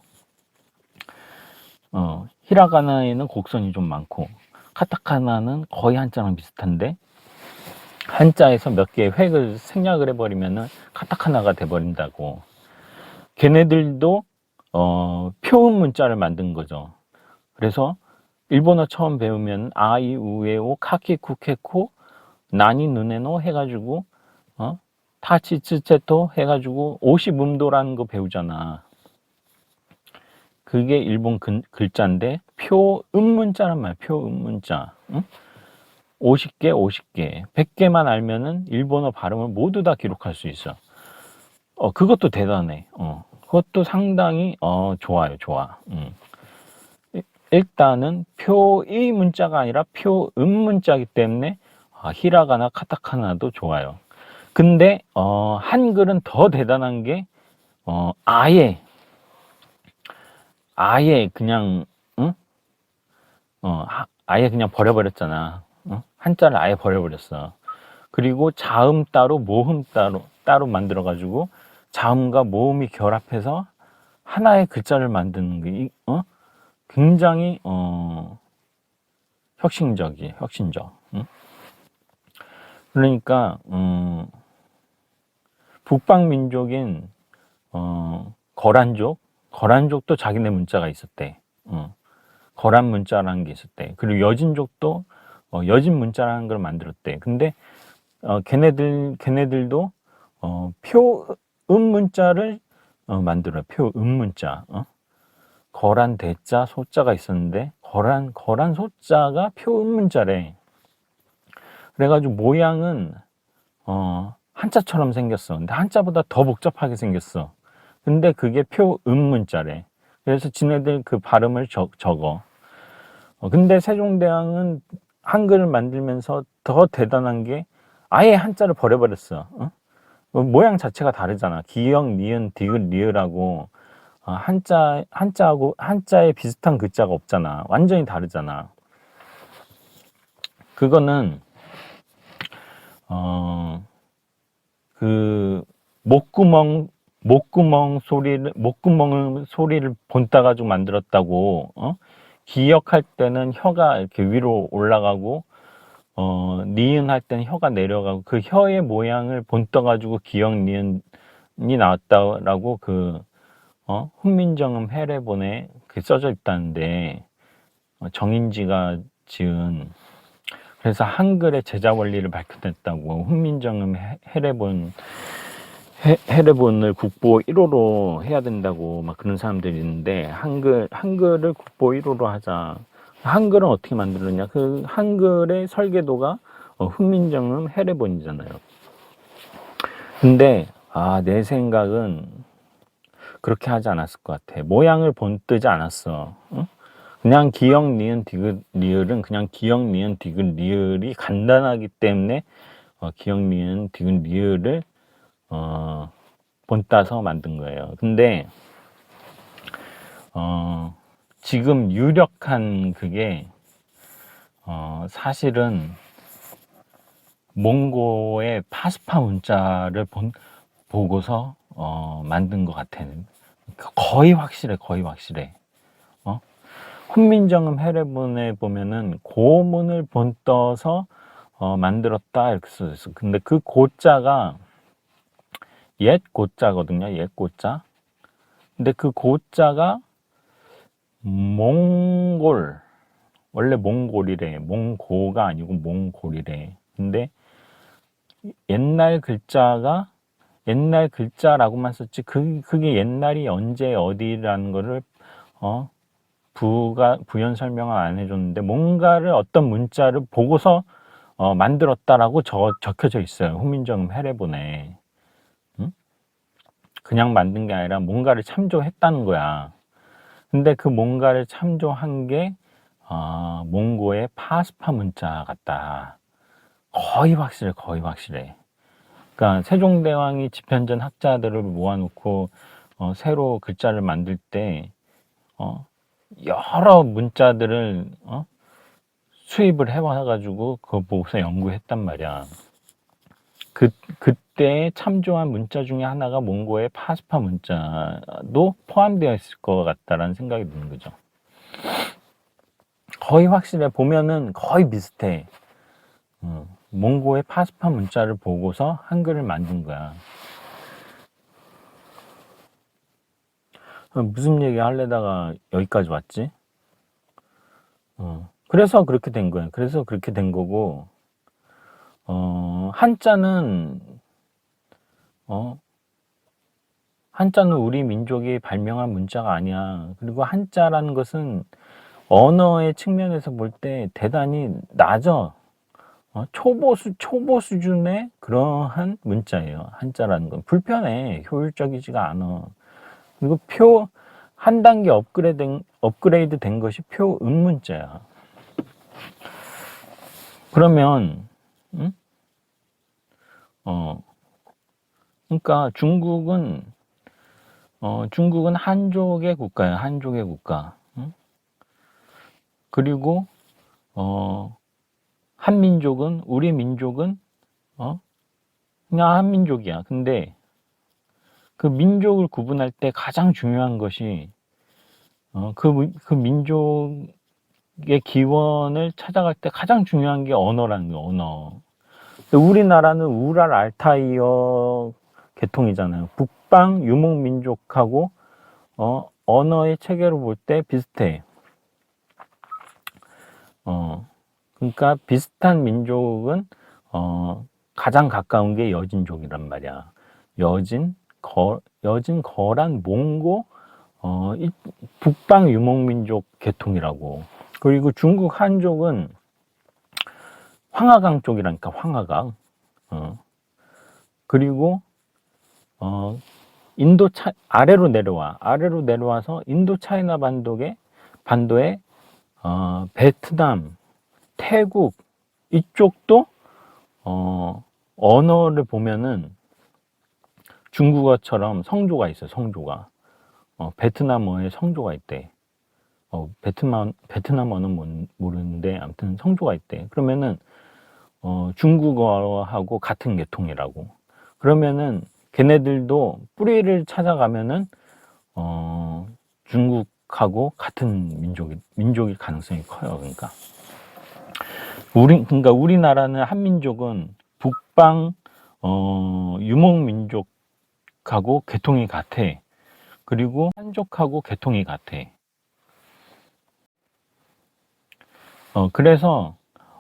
히라가나에는 곡선이 좀 많고 카타카나는 거의 한자랑 비슷한데 한자에서 몇 개의 획을 생략을 해버리면은 카타카나가 돼버린다고. 걔네들도 표음 문자를 만든 거죠. 그래서 일본어 처음 배우면 아이 우에오 카키 쿠케코 나니 누네노 해가지고 타치 츠체토 해가지고 50음도라는 거 배우잖아. 그게 일본 글자인데 표음문자란 말이야. 표음문자. 응? 50개, 50개, 100개만 알면은 일본어 발음을 모두 다 기록할 수 있어. 그것도 대단해. 그것도 상당히 좋아요. 좋아. 일단은 표의 문자가 아니라 표음 문자이기 때문에 히라가나 카타카나도 좋아요. 근데 한글은 더 대단한 게 아예 그냥 응? 아예 그냥 버려버렸잖아. 한자를 아예 버려버렸어. 그리고 자음 따로 모음 따로 만들어가지고 자음과 모음이 결합해서 하나의 글자를 만드는 게 굉장히 혁신적. 응? 그러니까 북방 민족인 거란족도 자기네 문자가 있었대. 거란 문자라는 게 있었대. 그리고 여진족도 여진 문자라는 걸 만들었대. 근데 걔네들도 표음 문자를 만들어. 표음 문자. 거란 대자 소자가 있었는데 거란 소자가 표음 문자래. 그래가지고 모양은 한자처럼 생겼어. 근데 한자보다 더 복잡하게 생겼어. 근데 그게 표음 문자래. 그래서 지네들 그 발음을 적어. 근데 세종대왕은 한글을 만들면서 더 대단한 게 아예 한자를 버려버렸어. 모양 자체가 다르잖아. 기역, 니은, 디귿, 리을하고 한자에 비슷한 글자가 없잖아. 완전히 다르잖아. 그거는 그 목구멍 소리를 본따 가지고 만들었다고. 기역할 때는 혀가 이렇게 위로 올라가고 니은 할 때는 혀가 내려가고 그 혀의 모양을 본떠 가지고 기역 니은이 나왔다라고 훈민정음 해례본에 그 써져 있다는데 정인지가 지은 그래서 한글의 제자 원리를 밝혀냈다고 훈민정음 해례본을 국보 1호로 해야 된다고 막 그런 사람들이 있는데 한글을 국보 1호로 하자. 한글은 어떻게 만들었냐? 그 한글의 설계도가 훈민정음 해례본이잖아요. 근데 내 생각은 그렇게 하지 않았을 것 같아. 모양을 본뜨지 않았어. 응? 그냥 기역, 니은, 디귿, 리을은 그냥 기역, 니은, 디귿, 리을이 간단하기 때문에 기역, 니은, 디귿, 리을을 본따서 만든 거예요. 근데 지금 유력한 그게 사실은 몽고의 파스파 문자를 보고서 만든 것 같아. 거의 확실해. 훈민정음 해례본에 보면은 고문을 본떠서 만들었다 이렇게 써있어. 근데 그 고자가 옛 고자거든요. 옛 고자. 근데 그 고자가 몽골, 원래 몽골이래. 몽고가 아니고 몽골이래. 근데 옛날 글자라고만 썼지 그게 옛날이 언제 어디라는 거를 부연 설명을 안 해줬는데 뭔가를 어떤 문자를 보고서 만들었다라고 적혀져 있어요. 훈민정음 해례본에. 응? 그냥 만든 게 아니라 뭔가를 참조했다는 거야. 근데 그 뭔가를 참조한 게 몽고의 파스파 문자 같다. 거의 확실해. 그러니까 세종대왕이 집현전 학자들을 모아놓고 새로 글자를 만들 때 여러 문자들을 수입을 해와가지고 그거 보고서 연구했단 말이야. 그때 참조한 문자 중에 하나가 몽고의 파스파 문자도 포함되어 있을 것 같다라는 생각이 드는 거죠. 거의 확실해. 보면은 거의 비슷해. 몽고의 파스파 문자를 보고서 한글을 만든 거야. 무슨 얘기 하려다가 여기까지 왔지? 그래서 그렇게 된 거예요. 그래서 그렇게 된 거고, 한자는, 한자는 우리 민족이 발명한 문자가 아니야. 그리고 한자라는 것은 언어의 측면에서 볼 때 대단히 낮아. 초보 수준의 그러한 문자예요. 한자라는 건. 불편해. 효율적이지가 않아. 그리고 한 단계 업그레이드 된 것이 표음문자야. 그러면, 응? 그러니까 중국은 한족의 국가야. 한족의 국가. 응? 그리고, 우리 민족은, 그냥 한민족이야. 근데 그 민족을 구분할 때 가장 중요한 것이, 그 민족의 기원을 찾아갈 때 가장 중요한 게 언어라는 거야, 언어. 우리나라는 우랄 알타이어 계통이잖아요. 북방 유목민족하고, 언어의 체계로 볼 때 비슷해. 그러니까 비슷한 민족은, 가장 가까운 게 여진족이란 말이야. 거란 몽고, 북방 유목민족 계통이라고. 그리고 중국 한족은 황하강 쪽이라니까, 황하강. 그리고, 아래로 내려와서 인도 차이나 반도에, 베트남, 태국, 이쪽도, 언어를 보면은 중국어처럼 성조가 있어요, 성조가. 베트남어에 성조가 있대. 베트남어는 모르는데, 아무튼 성조가 있대. 그러면은, 중국어하고 같은 계통이라고. 그러면은, 걔네들도 뿌리를 찾아가면은, 중국하고 같은 민족일 가능성이 커요, 그러니까. 그러니까 우리나라는 한민족은 북방, 유목민족하고 계통이 같아. 그리고 한족하고 계통이 같아. 그래서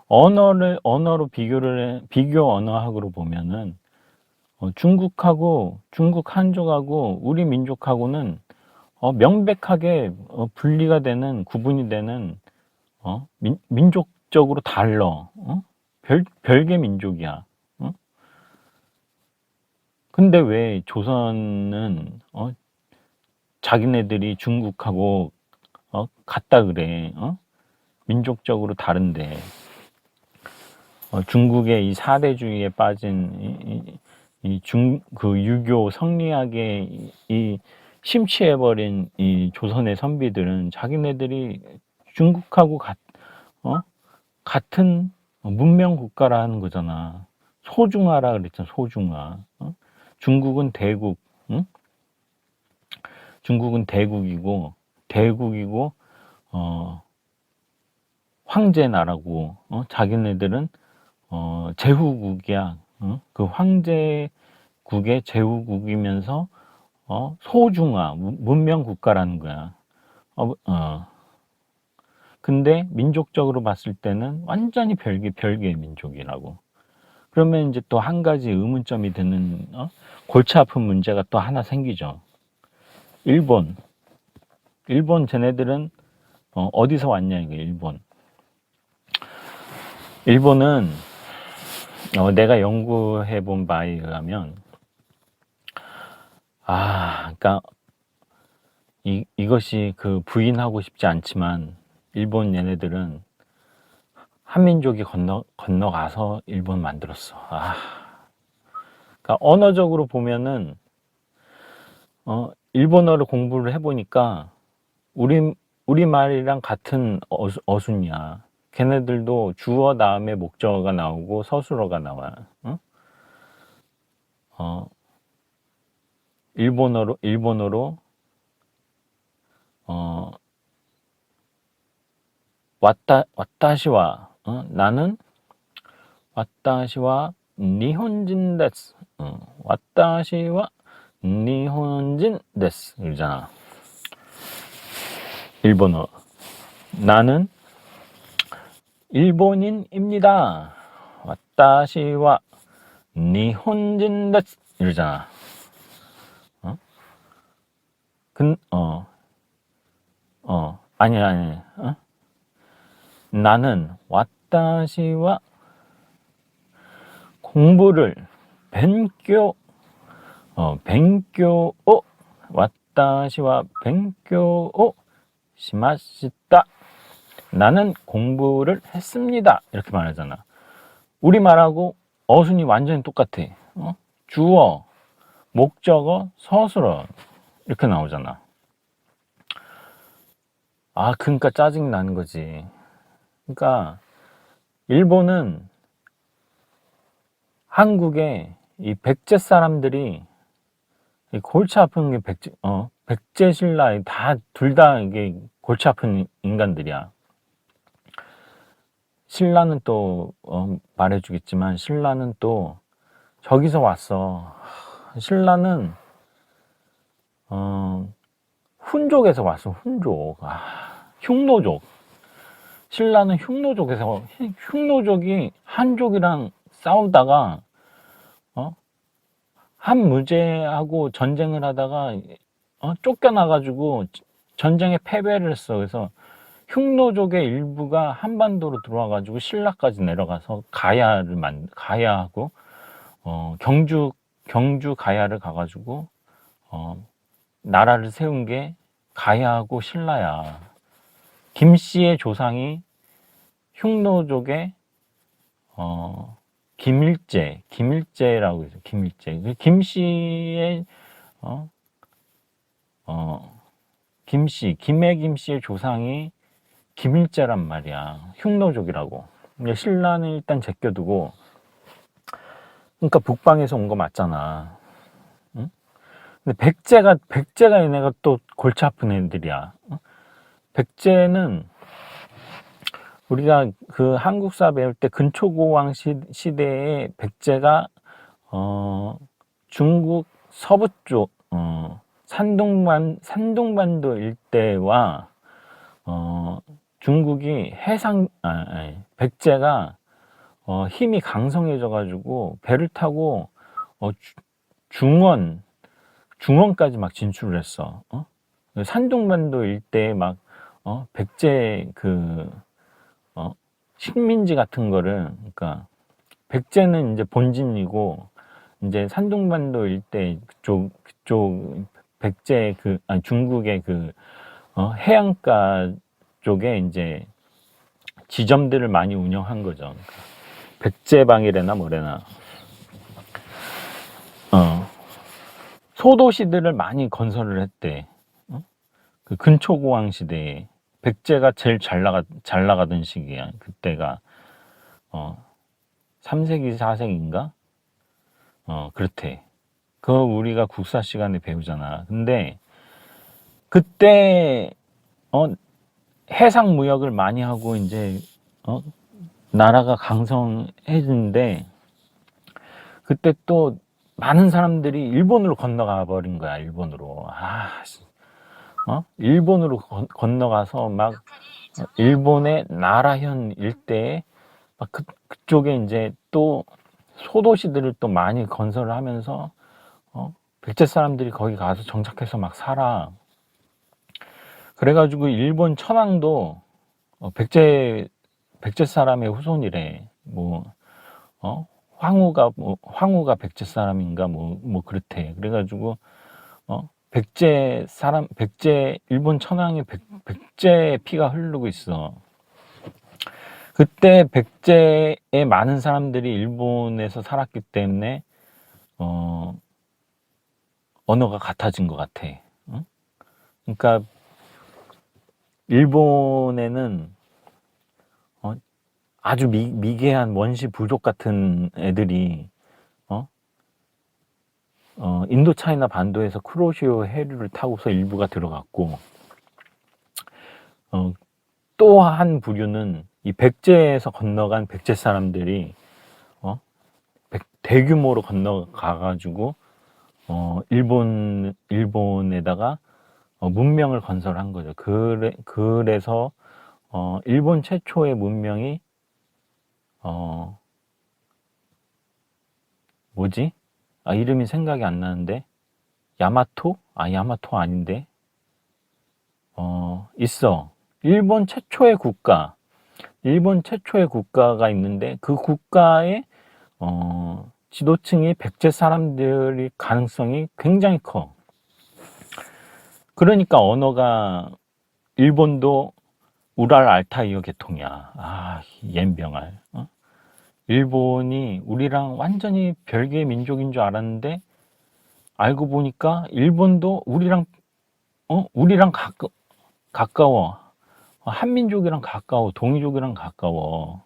언어로 비교 언어학으로 보면은, 중국 한족하고 우리 민족하고는, 명백하게, 분리가 되는, 구분이 되는, 민족적으로 달라. 별개 민족이야. 근데 왜 조선은, 자기네들이 중국하고, 같다 그래. 민족적으로 다른데. 중국의 이 사대주의에 빠진 그 유교 성리학에 심취해버린 이 조선의 선비들은 자기네들이 중국하고 같은 문명 국가라는 거잖아. 소중하라 그랬잖아, 소중하. 중국은 대국, 응? 중국은 대국이고, 황제 나라고, 자기네들은, 제후국이야. 그 황제국의 제후국이면서, 소중화, 문명 국가라는 거야. 근데 민족적으로 봤을 때는 완전히 별개의 민족이라고. 그러면 이제 또 한 가지 의문점이 드는, 골치 아픈 문제가 또 하나 생기죠. 일본 쟤네들은, 어디서 왔냐, 이거, 일본은, 내가 연구해 본 바에 의하면, 그러니까, 이것이 그 부인하고 싶지 않지만, 일본 얘네들은 한민족이 건너가서 일본 만들었어. 그러니까 언어적으로 보면은, 일본어를 공부를 해보니까, 우리말이랑 같은 어순이야. 걔네들도 주어 다음에 목적어가 나오고 서술어가 나와. 일본어로 와타시와, 나는 와타시와 니혼진 데스. 와타시와 니혼진 데스. 그러잖아. 일본어. 나는 일본인입니다. 와타시와 니혼진 데스 이러잖아. 아니. 나는 와타시와 공부를 벤교 와타시와 벤교 시마시다. 나는 공부를 했습니다. 이렇게 말하잖아. 우리말하고 어순이 완전히 똑같아. 주어, 목적어, 서술어 이렇게 나오잖아. 그러니까 짜증이 나는 거지. 그러니까 일본은 한국에 이 백제 사람들이 이 골치 아픈 게 백제 신라 둘 다 이게 골치 아픈 인간들이야. 신라는 또 말해주겠지만 신라는 또 저기서 왔어. 신라는 훈족에서 왔어. 훈족. 흉노족. 신라는 흉노족에서 흉노족이 한족이랑 싸우다가 한무제하고 전쟁을 하다가 쫓겨나가지고 전쟁에 패배를 했어. 그래서 흉노족의 일부가 한반도로 들어와가지고 신라까지 내려가서 가야하고 경주 가야를 가가지고 나라를 세운 게 가야하고 신라야. 김씨의 조상이 흉노족의 김일제라고 해서 김일제. 김씨의 김씨의 조상이 김일제란 말이야. 흉노족이라고. 신라는 일단 제껴두고, 그러니까 북방에서 온 거 맞잖아. 응? 근데 백제가 얘네가 또 골치 아픈 애들이야. 백제는 우리가 그 한국사 배울 때 근초고왕 시대에 백제가 중국 서부 쪽 산둥반도 일대와 중국이 백제가 힘이 강성해져 가지고 배를 타고 중원까지 막 진출을 했어. 산둥반도 일대에 막 백제 식민지 같은 거를, 그러니까 백제는 이제 본진이고 이제 산둥반도 일대 그쪽 백제 중국의 해안가 쪽에 이제 지점들을 많이 운영한 거죠. 백제방이래나 뭐래나. 소도시들을 많이 건설을 했대. 그 근초고왕 시대에 백제가 제일 잘 나가던 시기야. 그때가 3세기 4세기인가? 그렇대. 그거 우리가 국사 시간에 배우잖아. 근데 그때 해상 무역을 많이 하고 이제 나라가 강성해지는데 그때 또 많은 사람들이 일본으로 건너가 버린 거야. 일본으로. 일본으로 건너가서 막 일본의 나라현 일대에 막 그쪽에 이제 또 소도시들을 또 많이 건설을 하면서 백제 사람들이 거기 가서 정착해서 막 살아. 그래가지고 일본 천황도 백제 사람의 후손이래. 황후가 백제 사람인가 뭐 그렇대. 그래가지고 일본 천황이 백제의 피가 흐르고 있어. 그때 백제의 많은 사람들이 일본에서 살았기 때문에 언어가 같아진 것 같아. 그러니까 일본에는 아주 미개한 원시 부족 같은 애들이 인도 차이나 반도에서 쿠로시오 해류를 타고서 일부가 들어갔고, 또 한 부류는 이 백제에서 건너간 백제 사람들이 대규모로 건너가가지고 일본에다가 문명을 건설한 거죠. 그래서 일본 최초의 문명이 뭐지? 아, 이름이 생각이 안 나는데. 야마토? 아, 야마토 아닌데. 있어. 일본 최초의 국가가 있는데 그 국가의 지도층이 백제 사람들일 가능성이 굉장히 커. 그러니까 언어가 일본도 우랄 알타이어 계통이야. 아, 옌병알. 일본이 우리랑 완전히 별개의 민족인 줄 알았는데 알고 보니까 일본도 우리랑 가까워. 한민족이랑 가까워. 동이족이랑 가까워.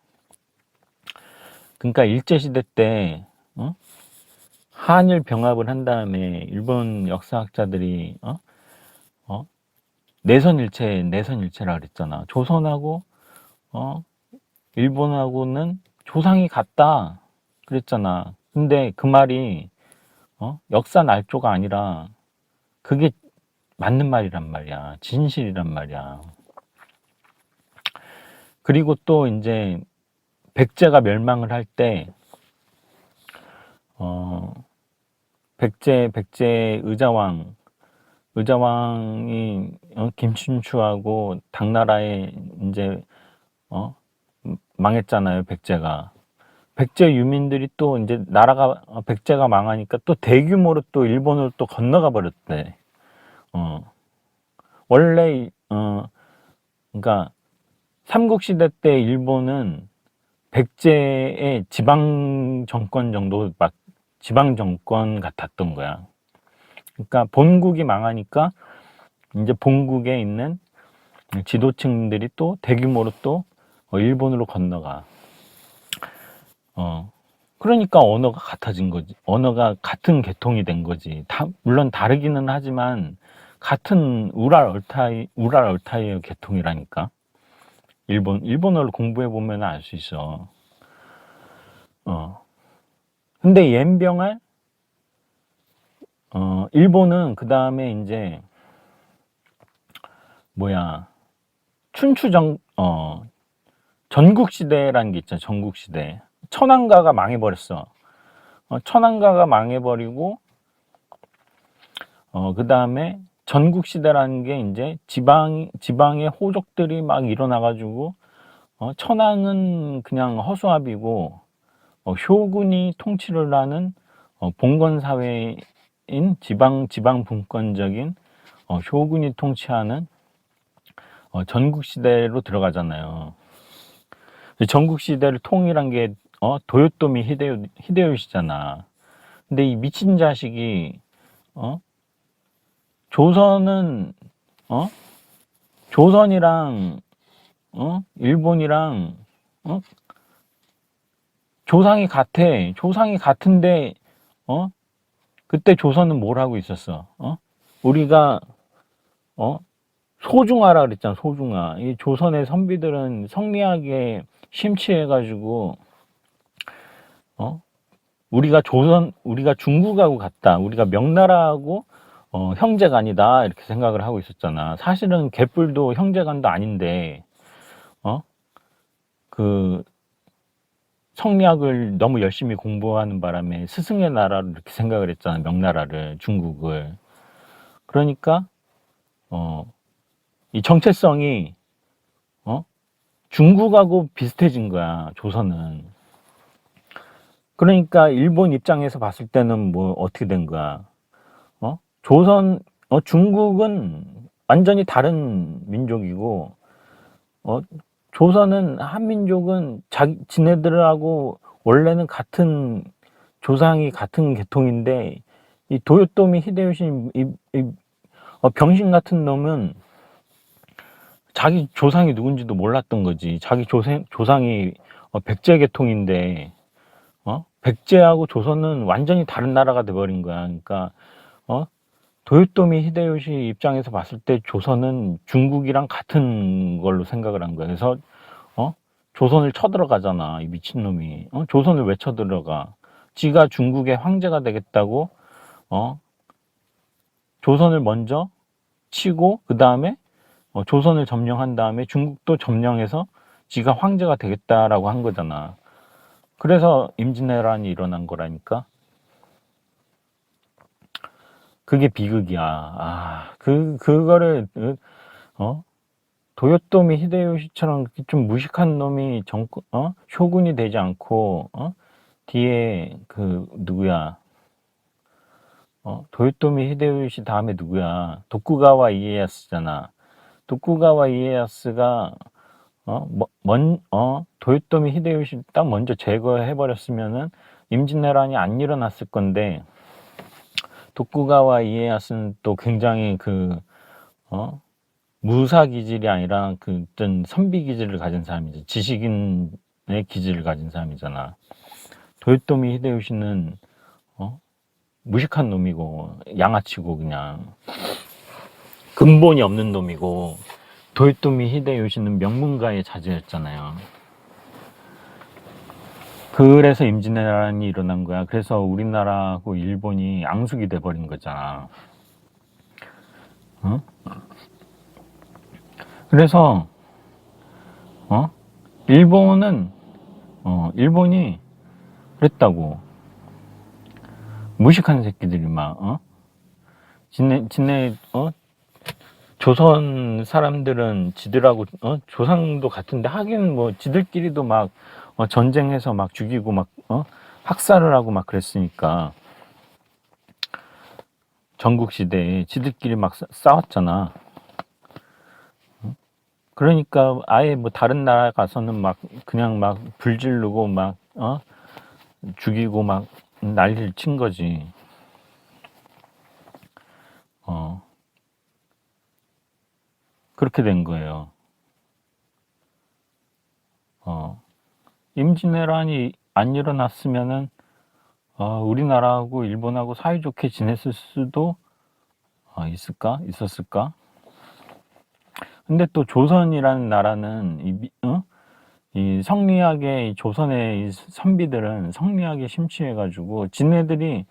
그러니까 일제시대 때 한일 병합을 한 다음에 일본 역사학자들이 내선일체라 그랬잖아. 조선하고 일본하고는 조상이 같다 그랬잖아. 근데 그 말이 역사 날조가 아니라 그게 맞는 말이란 말이야. 진실이란 말이야. 그리고 또 이제 백제가 멸망을 할 때 백제 의자왕이 김춘추하고 당나라에 이제 망했잖아요. 백제 유민들이 또 이제 백제가 망하니까 또 대규모로 또 일본으로 또 건너가 버렸대. 원래 그러니까 삼국시대 때 일본은 백제의 지방 정권 정도 막 지방 정권 같았던 거야. 그러니까 본국이 망하니까 이제 본국에 있는 지도층들이 또 대규모로 또 일본으로 건너가. 그러니까 언어가 같아진 거지. 언어가 같은 계통이 된 거지. 물론 다르기는 하지만 같은 우랄 얼타이어 계통이라니까. 일본어를 공부해 보면 알 수 있어. 근데 옌병알 일본은 그 다음에 이제 전국시대라는 게 있잖아. 전국시대. 천황가가 망해버렸어. 천황가가 망해버리고 그 다음에 전국시대라는 게 이제 지방의 호족들이 막 일어나가지고 천황은 그냥 허수아비고 효군이 통치를 하는 봉건사회인 지방 분권적인 효군이 통치하는 전국시대로 들어가잖아요. 전국시대를 통일한 게 도요토미 히데요시잖아. 근데 이 미친 자식이 조선이랑 일본이랑 조상이 같은데 그때 조선은 뭘 하고 있었어? 우리가 소중하라 그랬잖아. 소중하. 이 조선의 선비들은 성리학에 심취해가지고 우리가 중국하고 같다. 우리가 명나라하고 형제간이다 이렇게 생각을 하고 있었잖아. 사실은 개뿔도 형제간도 아닌데 그 성리학을 너무 열심히 공부하는 바람에 스승의 나라로 이렇게 생각을 했잖아. 명나라를, 중국을. 그러니까 이 정체성이 중국하고 비슷해진 거야. 조선은. 그러니까 일본 입장에서 봤을 때는 뭐 어떻게 된 거야? 중국은 완전히 다른 민족이고 조선은 한민족은 지네들하고 원래는 같은 조상이 같은 계통인데 이 도요토미 히데요시 병신 같은 놈은 자기 조상이 누군지도 몰랐던 거지. 자기 조상이 백제 계통인데 백제하고 조선은 완전히 다른 나라가 돼버린 거야. 그러니까 도요토미 히데요시 입장에서 봤을 때 조선은 중국이랑 같은 걸로 생각을 한 거야. 그래서 조선을 쳐들어가잖아. 이 미친놈이. 조선을 왜 쳐들어가? 지가 중국의 황제가 되겠다고 조선을 먼저 치고 그 다음에 조선을 점령한 다음에 중국도 점령해서 지가 황제가 되겠다라고 한 거잖아. 그래서 임진왜란이 일어난 거라니까. 그게 비극이야. 그거를 도요토미 히데요시처럼 좀 무식한 놈이 쇼군이 되지 않고 뒤에 그 누구야? 도요토미 히데요시 다음에 누구야? 도쿠가와 이에야스잖아. 도쿠가와 이에야스가 도요토미 히데요시 딱 먼저 제거해 버렸으면은 임진왜란이 안 일어났을 건데, 도쿠가와 이에야스는 또 굉장히 무사 기질이 아니라 어떤 선비 기질을 가진 사람이죠. 지식인의 기질을 가진 사람이잖아. 도요토미 히데요시는 무식한 놈이고 양아치고 그냥 근본이 없는 놈이고, 도요토미 히데요시는 명문가의 자제였잖아요. 그래서 임진왜란이 일어난 거야. 그래서 우리나라하고 일본이 앙숙이 돼버린 거잖아. 그래서 일본이 그랬다고. 무식한 새끼들이 막 지네 조선 사람들은 지들하고 조상도 같은데, 하긴 뭐 지들끼리도 막 전쟁해서 막 죽이고 막 학살을 하고 막 그랬으니까, 전국시대에 지들끼리 막 싸웠잖아. 그러니까 아예 뭐 다른 나라 가서는 막 그냥 막 불지르고 막 죽이고 막 난리를 친 거지. 그렇게 된 거예요. 임진왜란이 안 일어났으면은 우리나라하고 일본하고 사이좋게 지냈을 수도 있었을까? 근데 또 조선이라는 나라는 이 성리학의, 조선의 이 선비들은 성리학에 심취해가지고 지네들이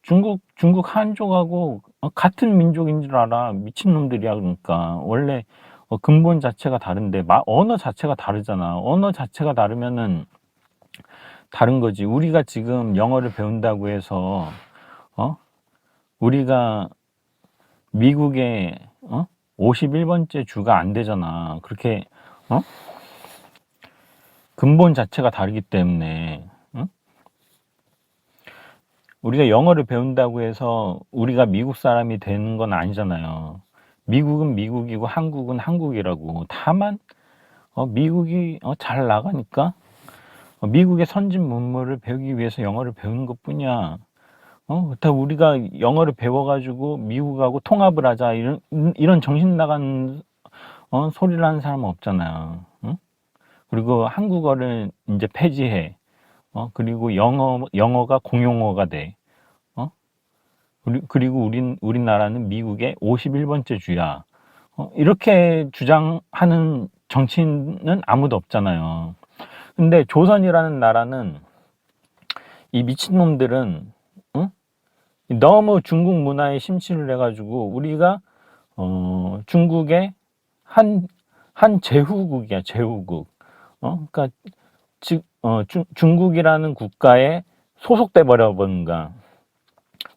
중국 한족하고 같은 민족인 줄 알아. 미친놈들이야. 그러니까 원래 근본 자체가 다른데 언어 자체가 다르잖아. 언어 자체가 다르면은 다른 거지. 우리가 지금 영어를 배운다고 해서 우리가 미국의 51번째 주가 안 되잖아. 그렇게 근본 자체가 다르기 때문에. 우리가 영어를 배운다고 해서 우리가 미국 사람이 되는 건 아니잖아요. 미국은 미국이고 한국은 한국이라고. 다만 미국이 잘 나가니까 미국의 선진 문물을 배우기 위해서 영어를 배우는 것뿐이야. 그렇다고 우리가 영어를 배워가지고 미국하고 통합을 하자, 이런 정신 나간 소리를 하는 사람은 없잖아요. 그리고 한국어를 이제 폐지해. 그리고 영어가 공용어가 돼. 그리고 우리나라는 미국의 51번째 주야. 이렇게 주장하는 정치인은 아무도 없잖아요. 근데 조선이라는 나라는, 이 미친놈들은 너무 중국 문화에 심취를 해가지고 우리가 중국의 한 제후국이야, 제후국. 그러니까 중국이라는 국가에 소속돼 버려본가.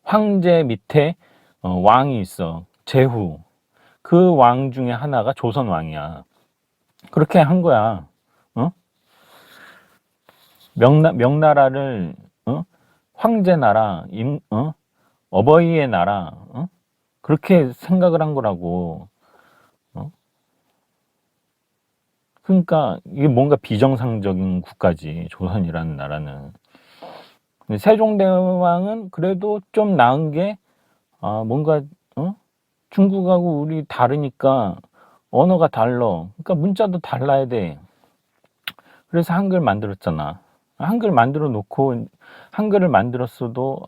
황제 밑에 왕이 있어, 제후. 그 왕 중에 하나가 조선 왕이야. 그렇게 한 거야. 명나라를 황제 나라, 어버이의 나라, 그렇게 생각을 한 거라고. 그러니까 이게 뭔가 비정상적인 국가지, 조선이라는 나라는. 근데 세종대왕은 그래도 좀 나은 게, 뭔가 중국하고 우리 다르니까 언어가 달라. 그러니까 문자도 달라야 돼. 그래서 한글 만들었잖아. 한글 만들어 놓고, 한글을 만들었어도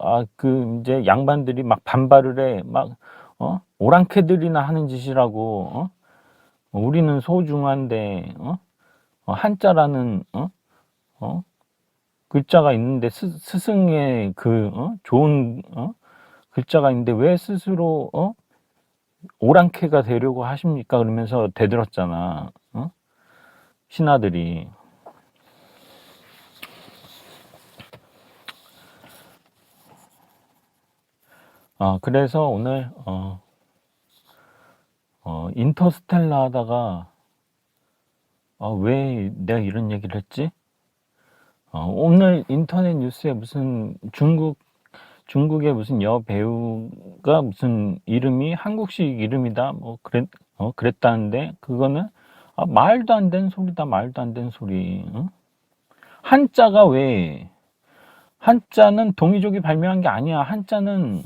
이제 양반들이 막 반발을 해. 막 오랑캐들이나 하는 짓이라고. 우리는 소중한데 한자라는 글자가 있는데, 스승의 좋은 글자가 있는데 왜 스스로 오랑캐가 되려고 하십니까? 그러면서 대들었잖아. 신하들이. 그래서 오늘 인터스텔라 하다가 왜 내가 이런 얘기를 했지? 오늘 인터넷 뉴스에 무슨 중국의 무슨 여배우가 무슨 이름이 한국식 이름이다 뭐 그랬다는데 그거는 말도 안 되는 소리다. 말도 안 되는 소리. 응? 한자가 왜 한자는 동이족이 발명한 게 아니야. 한자는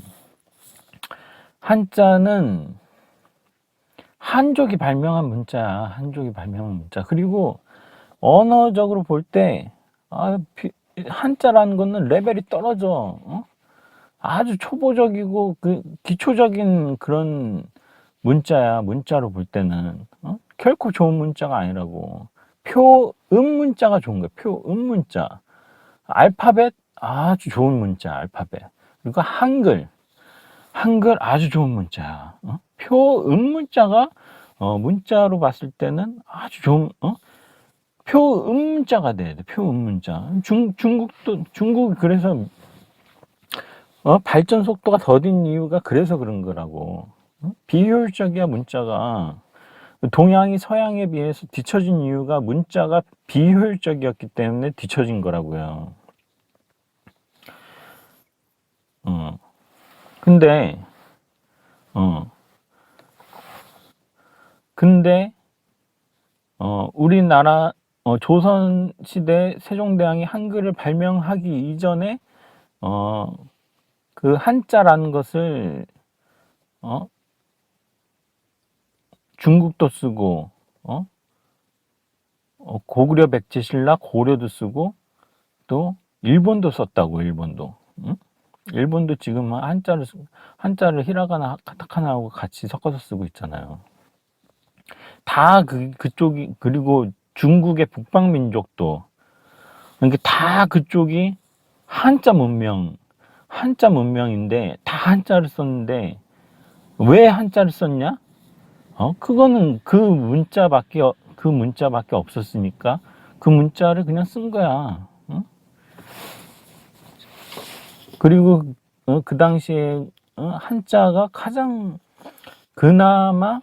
한족이 발명한 문자야. 한족이 발명한 문자. 그리고 언어적으로 볼 때 한자라는 거는 레벨이 떨어져. 아주 초보적이고 기초적인 그런 문자야. 문자로 볼 때는 결코 좋은 문자가 아니라고. 표음 문자가 좋은 거야. 표음 문자. 알파벳 아주 좋은 문자. 알파벳. 그리고 한글 아주 좋은 문자야. 표음 문자가 문자로 봤을 때는 아주 좋은 표음 문자가 돼야 돼. 표음 문자. 중국이 그래서 발전 속도가 더딘 이유가 그래서 그런 거라고. 비효율적이야 문자가. 동양이 서양에 비해서 뒤처진 이유가 문자가 비효율적이었기 때문에 뒤처진 거라고요. 근데 우리나라 조선시대 세종대왕이 한글을 발명하기 이전에 그 한자라는 것을 중국도 쓰고 고구려 백제신라 고려도 쓰고 또 일본도 썼다고. 일본도. 응? 일본도 지금 한자를 히라가나 카타카나하고 같이 섞어서 쓰고 있잖아요. 다 그쪽이. 그리고 중국의 북방민족도 그러니까 다 그쪽이 한자 문명인데 다 한자를 썼는데 왜 한자를 썼냐? 그거는 그 문자밖에 없었으니까 그 문자를 그냥 쓴 거야. 그리고 그 당시에 한자가 가장 그나마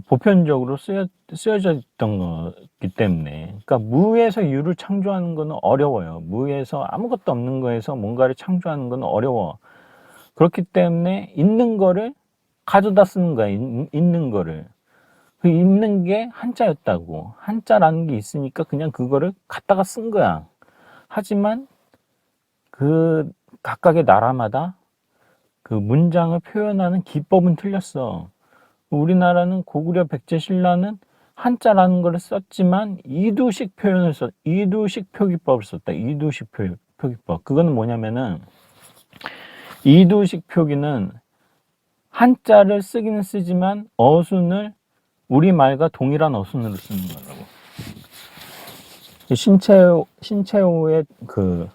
보편적으로 쓰여져 있던 거기 때문에. 그러니까 무에서 유를 창조하는 거는 어려워요. 무에서 아무것도 없는 거에서 뭔가를 창조하는 거는 어려워. 그렇기 때문에 있는 거를 가져다 쓰는 거야. 있는 거를. 그 있는 게 한자였다고. 한자라는 게 있으니까 그냥 그거를 갖다가 쓴 거야. 하지만 그 각각의 나라마다 그 문장을 표현하는 기법은 틀렸어. 우리나라는 고구려 백제 신라는 한자라는 걸 썼지만 이두식 표기법을 썼다. 이두식 표기법. 그거는 뭐냐면은 이두식 표기는 한자를 쓰기는 쓰지만 어순을 우리말과 동일한 어순으로 쓰는 거라고. 신채호의 그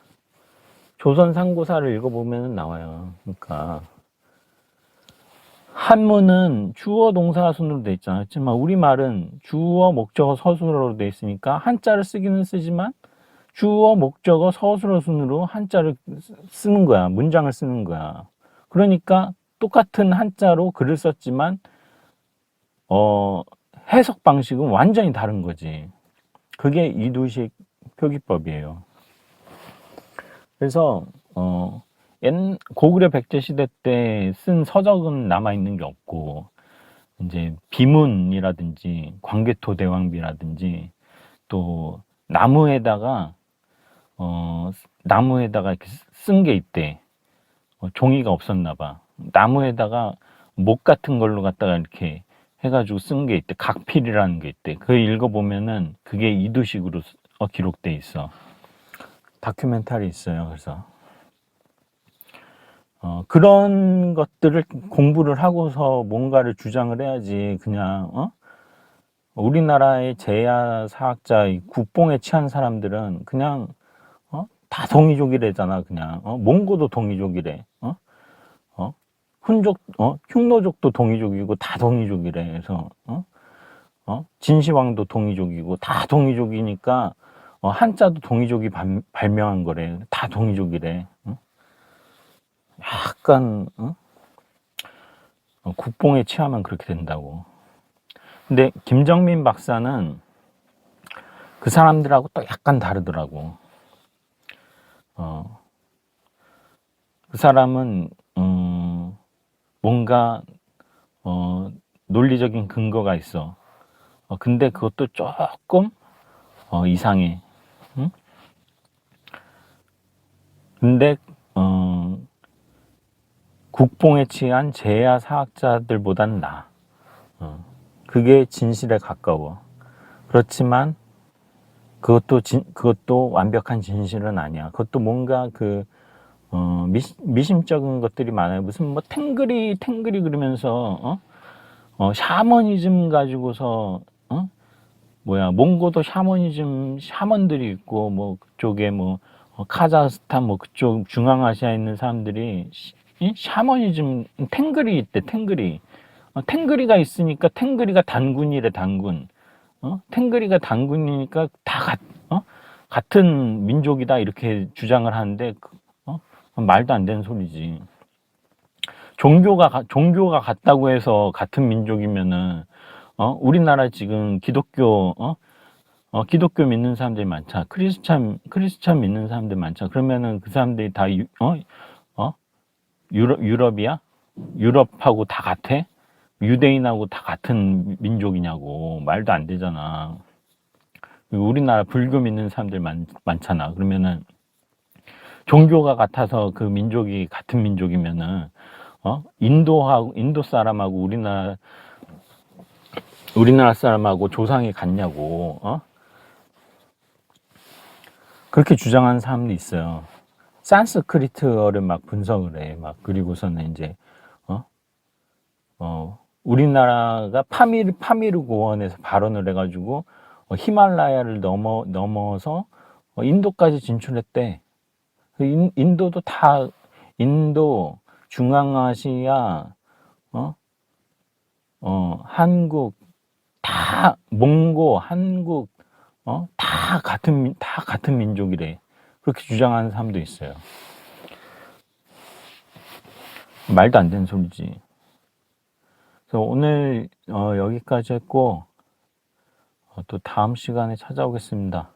조선 상고사를 읽어보면 나와요. 그러니까 한문은 주어 동사 순으로 돼 있잖아요. 하지만 우리말은 주어 목적어 서술어로 돼 있으니까 한자를 쓰기는 쓰지만 주어 목적어 서술어 순으로 한자를 쓰는 거야. 문장을 쓰는 거야. 그러니까 똑같은 한자로 글을 썼지만 해석 방식은 완전히 다른 거지. 그게 이두식 표기법이에요. 그래서 고구려 백제 시대 때 쓴 서적은 남아 있는 게 없고 이제 비문이라든지 광개토 대왕비라든지 또 나무에다가 이렇게 쓴 게 있대. 종이가 없었나 봐. 나무에다가 목 같은 걸로 갖다가 이렇게 해가지고 쓴 게 있대. 각필이라는 게 있대. 그거 읽어보면은 그게 이두식으로 기록돼 있어. 다큐멘터리 있어요. 그래서 그런 것들을 공부를 하고서 뭔가를 주장을 해야지. 그냥 우리나라의 제야사학자 국뽕에 취한 사람들은 그냥 다 동이족이래잖아. 그냥 몽고도 동이족이래. 훈족, 흉노족도 동이족이고 다 동이족이래. 그래서 진시황도 동이족이고 다 동이족이니까 한자도 동이족이 발명한 거래. 다 동이족이래. 약간 국뽕에 취하면 그렇게 된다고. 근데 김정민 박사는 그 사람들하고 또 약간 다르더라고. 그 사람은 뭔가 논리적인 근거가 있어. 근데 그것도 조금 이상해. 응? 근데 국뽕에 취한 재야 사학자들보단 나아. 그게 진실에 가까워. 그렇지만 그것도 완벽한 진실은 아니야. 그것도 뭔가 미심쩍은 것들이 많아요. 무슨 뭐 탱글이 그러면서 샤머니즘 가지고서 몽고도 샤먼들이 있고 뭐 그쪽에 뭐 카자흐스탄 뭐 그쪽 중앙아시아에 있는 사람들이 샤머니즘 탱글이 있대. 탱글이가 있으니까 탱글이가 단군이래. 단군. 탱글이가 단군이니까 다 같은 민족이다 이렇게 주장을 하는데 말도 안 되는 소리지. 종교가 같다고 해서 같은 민족이면은 우리나라 지금 기독교 기독교 믿는 사람들이 많잖아. 크리스찬 믿는 사람들 많잖아. 그러면은 그 사람들이 다 유럽이야? 유럽하고 다 같아? 유대인하고 다 같은 민족이냐고. 말도 안 되잖아. 우리나라 불교 믿는 사람들 많잖아. 그러면은 종교가 같아서 그 민족이 같은 민족이면은 인도 사람하고 우리나라 사람하고 조상이 같냐고. 그렇게 주장하는 사람도 있어요. 산스크리트어를 막 분석을 해. 막 그리고서는 이제 우리나라가 파미르 고원에서 발언을 해가지고 히말라야를 넘어서 인도까지 진출했대. 인도도 다 인도, 중앙아시아, 한국 다 몽고, 한국 다 같은 민족이래. 그렇게 주장하는 사람도 있어요. 말도 안 되는 소리지. 그래서 오늘 여기까지 했고 또 다음 시간에 찾아오겠습니다.